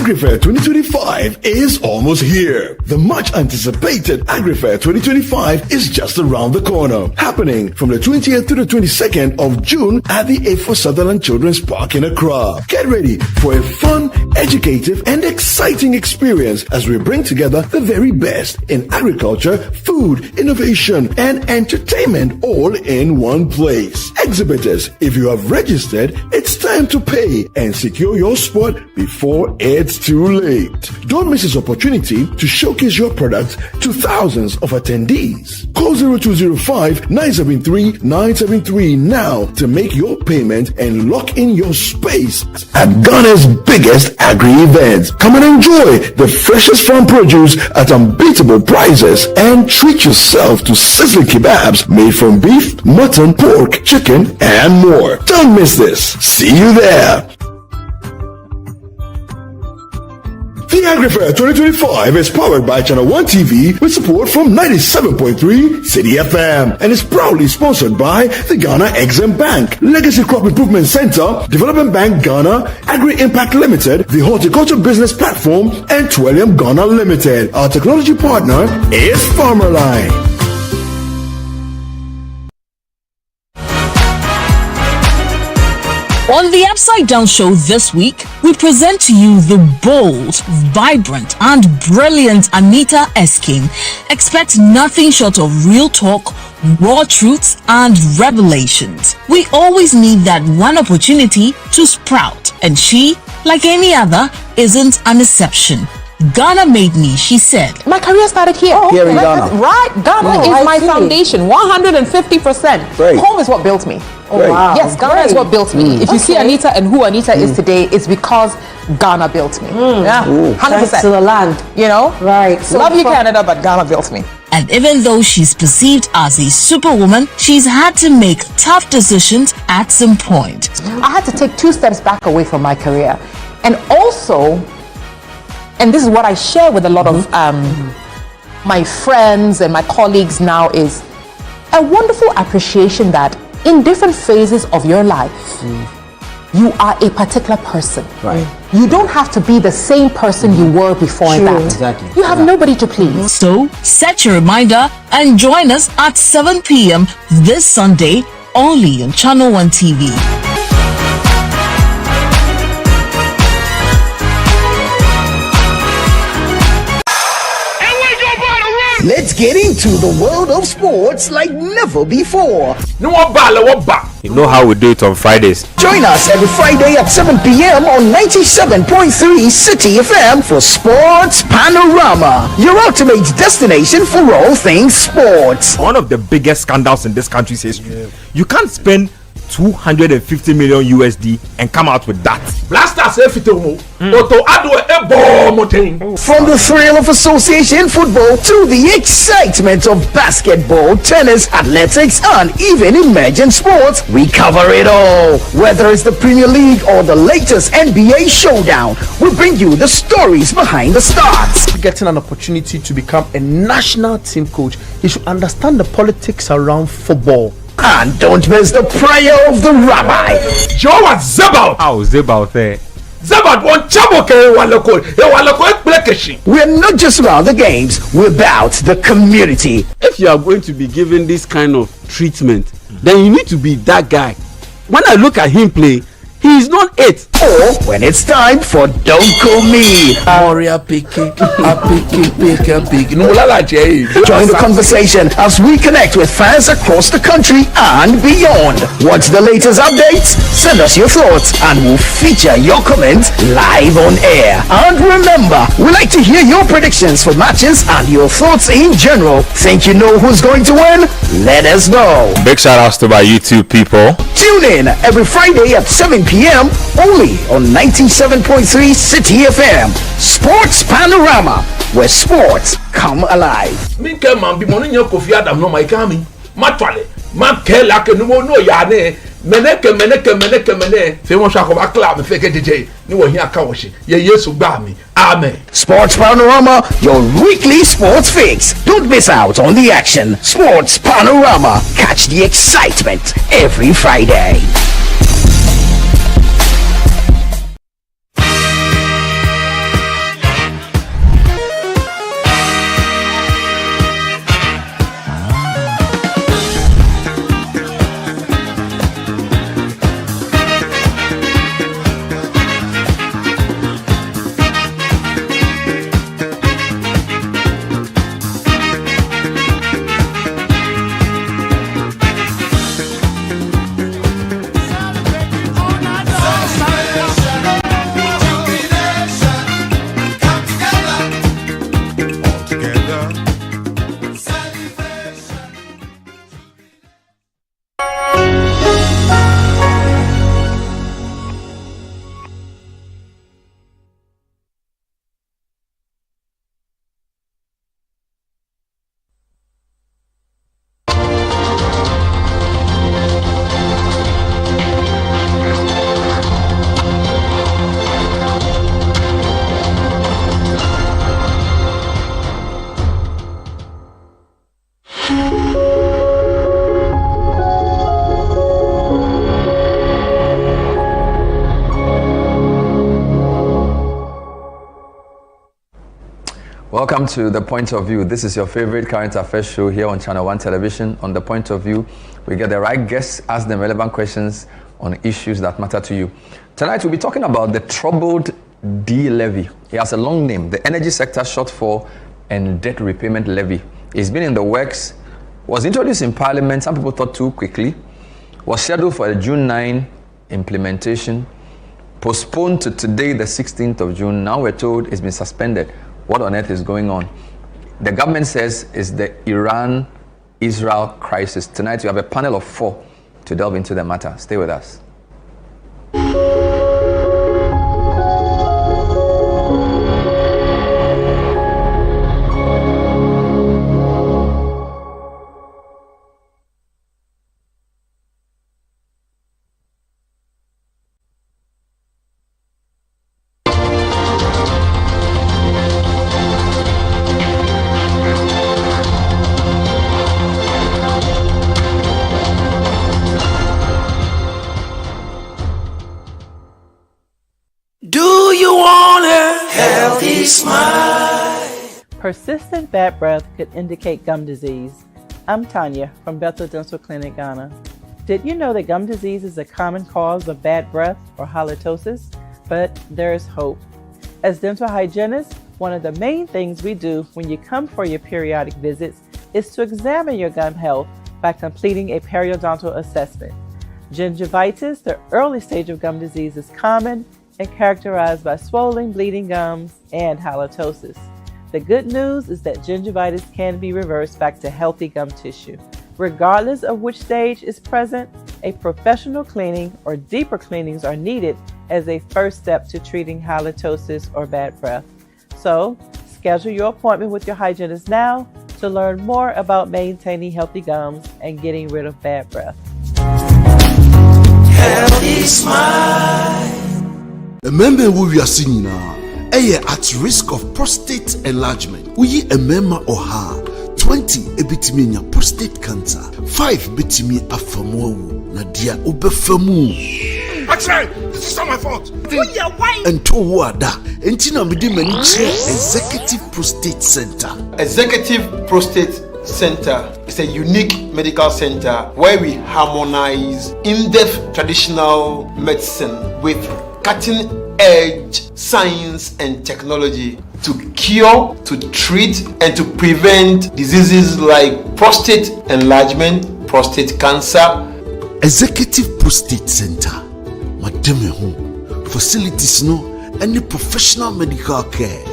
S12: AgriFair 2025 is almost here. The much anticipated AgriFair 2025 is just around the corner. Happening from the 20th to the 22nd of June at the A4 Sutherland Children's Park in Accra. Get ready for a fun, educative, and exciting experience as we bring together the very best in agriculture, food, innovation, and entertainment all in one place. Exhibitors, if you have registered, it's time to pay and secure your spot before it's too late. Don't miss this opportunity to showcase your products to thousands of attendees. Call 0205-973-973 now to make your payment and lock in your space at Ghana's biggest agri-event. Come and enjoy the freshest farm produce at unbeatable prices and treat yourself to sizzling kebabs made from beef, mutton, pork, chicken, and more. Don't miss this. See you there. The AgriFair 2025 is powered by Channel One TV with support from 97.3 City FM and is proudly sponsored by the Ghana Exim Bank, Legacy Crop Improvement Center, Development Bank Ghana, Agri Impact Limited, the Horticulture Business Platform, and Twellium Ghana Limited. Our technology partner is Farmerline.
S7: On the Upside Down Show this week, we present to you the bold, vibrant, and brilliant Anita Esking. Expect nothing short of real talk, raw truths, and revelations. We always need that one opportunity to sprout, and she, like any other, isn't an exception. Ghana made me, she said.
S1: My career started here.
S14: Here in Ghana.
S1: Right. Ghana is my foundation. 150%.
S14: Great.
S1: Home is what built me.
S14: Oh, wow.
S1: Yes, Ghana is what built me. If you see Anita and who Anita is today, it's because Ghana built me. Yeah, 100%.
S14: To the land.
S1: You know?
S14: Right.
S1: So love you, Canada, but Ghana built me.
S7: And even though she's perceived as a superwoman, she's had to make tough decisions at some point.
S1: I had to take 2 steps back away from my career. And also, and this is what I share with a lot of my friends and my colleagues now, is a wonderful appreciation that in different phases of your life, you are a particular person.
S14: Right.
S1: You don't have to be the same person you were before that.
S14: Exactly.
S1: You have nobody to please.
S7: So, set your reminder and join us at 7 p.m. this Sunday, only on Channel One TV.
S15: Let's get into the world of sports like never before.
S16: You know how we do it on Fridays.
S15: Join us every Friday at 7 p.m. on 97.3 City FM for Sports Panorama, your ultimate destination for all things sports.
S16: One of the biggest scandals in this country's history. You can't spend 250 million USD and come out with that.
S15: From the thrill of association football to the excitement of basketball, tennis, athletics, and even emerging sports, we cover it all. Whether it's the Premier League or the latest NBA showdown, we bring you the stories behind the stars.
S17: Getting an opportunity to become a national team coach, you should understand the politics around football.
S15: And don't miss the prayer of the rabbi.
S16: Joe was Zebal. How Zebal there? Zebal won Chaboke Waloko.
S15: We're not just about the games, we're about the community.
S18: If you are going to be given this kind of treatment, then you need to be that guy. When I look at him play, he is not it.
S15: Or when it's time for Don't Call Me. Join the conversation as we connect with fans across the country and beyond. What's the latest updates? Send us your thoughts and we'll feature your comments live on air. And remember, we like to hear your predictions for matches and your thoughts in general. Think you know who's going to win? Let us know.
S16: Big shout outs to my YouTube people.
S15: Tune in every Friday at 7 p.m. p.m. only on 97.3 City FM. Sports Panorama, where sports come alive.
S14: Me ke man bi mo no Kofi Adam no my kami. Matwale. Man ke la ke no ya ne. Meneke. Fe won sha ko ba club me feke DJ. Ni wo hia ka wo hye. Ye Yesu gba mi. Amen.
S15: Sports Panorama, your weekly sports fix. Don't miss out on the action. Sports Panorama. Catch the excitement every Friday.
S19: Welcome to The Point of View. This is your favorite current affairs show here on Channel 1 Television. On The Point of View, we get the right guests, ask them relevant questions on issues that matter to you. Tonight, we'll be talking about the troubled D levy. It has a long name, the Energy Sector Shortfall and Debt Repayment Levy. It's been in the works, was introduced in Parliament, some people thought too quickly, was scheduled for a June 9 implementation, postponed to today, the 16th of June. Now we're told it's been suspended. What on earth is going on? The government says it's the Iran-Israel crisis. Tonight we have a panel of 4 to delve into the matter. Stay with us.
S20: Persistent bad breath could indicate gum disease. I'm Tanya from Bethel Dental Clinic, Ghana. Did you know that gum disease is a common cause of bad breath or halitosis? But there is hope. As dental hygienists, one of the main things we do when you come for your periodic visits is to examine your gum health by completing a periodontal assessment. Gingivitis, the early stage of gum disease, is common and characterized by swollen, bleeding gums and halitosis. The good news is that gingivitis can be reversed back to healthy gum tissue. Regardless of which stage is present, a professional cleaning or deeper cleanings are needed as a first step to treating halitosis or bad breath. So, schedule your appointment with your hygienist now to learn more about maintaining healthy gums and getting rid of bad breath.
S21: Healthy smile. Remember who we are singing now. At risk of prostate enlargement. We a member or her 20 ebitimi prostate cancer. 5 bitimi afamu nadia ubefamu.
S14: Actually, this is not my fault.
S21: And to wada entina midi maniche Executive Prostate Center.
S22: Executive Prostate Center is a unique medical center where we harmonize in-depth traditional medicine with cutting-edge science and technology to cure, to treat, and to prevent diseases like prostate enlargement, prostate cancer.
S21: Executive Prostate Center. Madame home facilities no any professional medical care.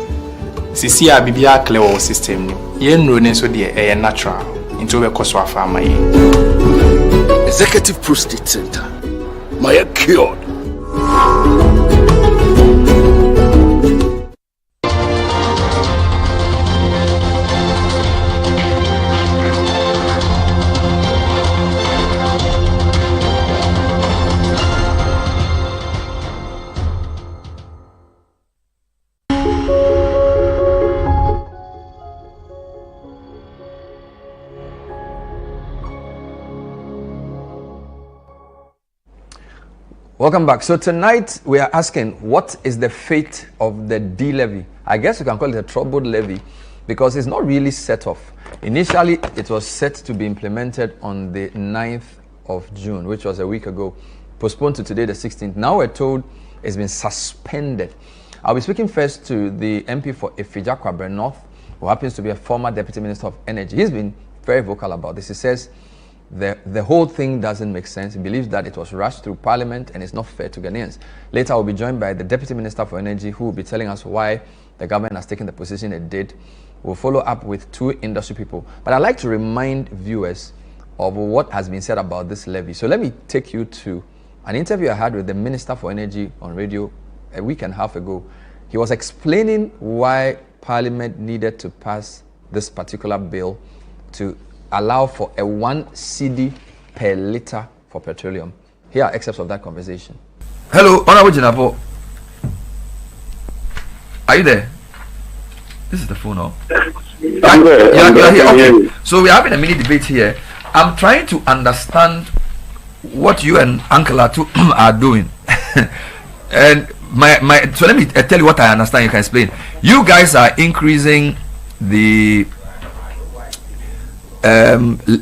S23: Sisi a bibia clear system no. Ye nro ne so de natural. Into we koso afama ye.
S21: Executive Prostate Center. My cured.
S19: Welcome back. So tonight we are asking, what is the fate of the D levy? I guess you can call it a troubled levy because it's not really set off. Initially, it was set to be implemented on the 9th of June, which was a week ago, postponed to today, the 16th. Now we're told it's been suspended. I'll be speaking first to the MP for Ifija-Kwabre North, who happens to be a former Deputy Minister of Energy. He's been very vocal about this. He says the whole thing doesn't make sense. He believes that it was rushed through Parliament and it's not fair to Ghanaians. Later, we'll be joined by the Deputy Minister for Energy, who will be telling us why the government has taken the position it did. We'll follow up with two industry people. But I'd like to remind viewers of what has been said about this levy. So let me take you to an interview I had with the Minister for Energy on radio a week and a half ago. He was explaining why Parliament needed to pass this particular bill to allow for a 1 cedi per litre for petroleum. Here are excerpts of that conversation.
S14: Hello, Honorable Jinabo. Are you there? This is the phone now.
S2: I'm there.
S14: You're here. Okay. So we're having a mini debate here. I'm trying to understand what you and Uncle Atu are doing. And so let me tell you what I understand. You can explain. You guys are increasing the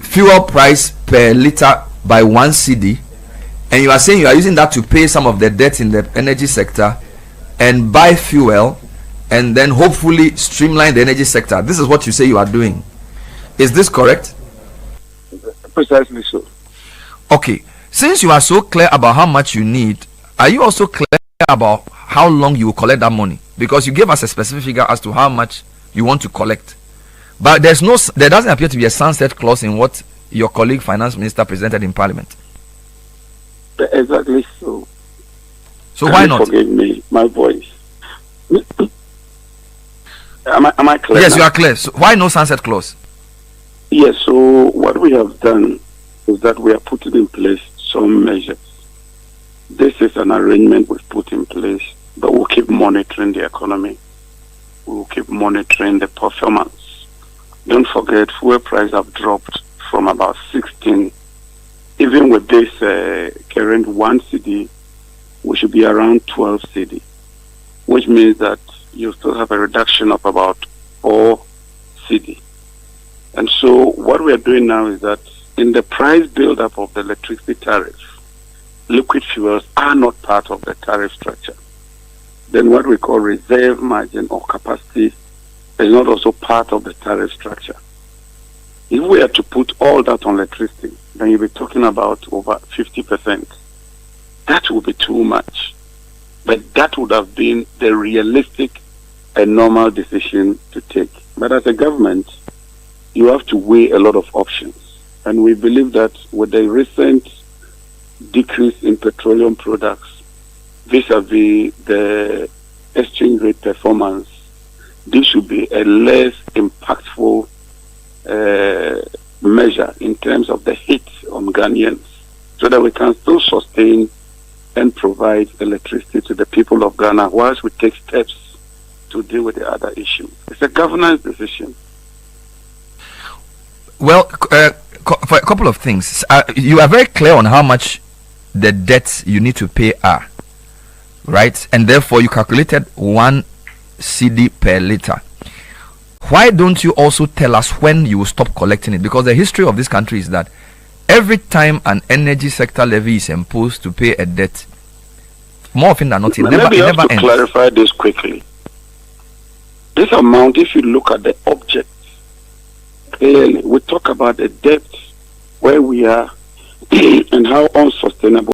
S14: fuel price per litre by 1 cedi, and you are saying you are using that to pay some of the debt in the energy sector and buy fuel and then hopefully streamline the energy sector. This is what you say you are doing. Is this correct?
S2: Precisely so.
S14: Okay. Since you are so clear about how much you need, are you also clear about how long you will collect that money? Because you gave us a specific figure as to how much you want to collect. But there doesn't appear to be a sunset clause in what your colleague finance minister presented in Parliament.
S2: Exactly so.
S14: So why not?
S2: Forgive me, my voice. Am I clear?
S14: Yes,
S2: now?
S14: you are clear. So why no sunset clause?
S2: Yes, so what we have done is that we are putting in place some measures. This is an arrangement we've put in place, but we'll keep monitoring the economy. We'll keep monitoring the performance. Don't forget, fuel prices have dropped from about 16. Even with this current 1 cedi, we should be around 12 cedi, which means that you still have a reduction of about 4 cedi. And so what we are doing now is that in the price build-up of the electricity tariff, liquid fuels are not part of the tariff structure. Then what we call reserve margin or capacity is not also part of the tariff structure. If we are to put all that on electricity, then you'll be talking about over 50%. That would be too much. But that would have been the realistic and normal decision to take. But as a government, you have to weigh a lot of options. And we believe that with the recent decrease in petroleum products vis-a-vis the exchange rate performance, this should be a less impactful measure in terms of the hit on Ghanaians, so that we can still sustain and provide electricity to the people of Ghana whilst we take steps to deal with the other issues. It's a governance decision.
S14: Well, for a couple of things. You are very clear on how much the debts you need to pay are, right? And therefore you calculated 1 cedi per litre. Why don't you also tell us when you will stop collecting it? Because the history of this country is that every time an energy sector levy is imposed to pay a debt, more often than not, it never ends.
S2: Clarify this quickly. This amount, if you look at the object clearly, we talk about the debt, where we are, and how unsustainable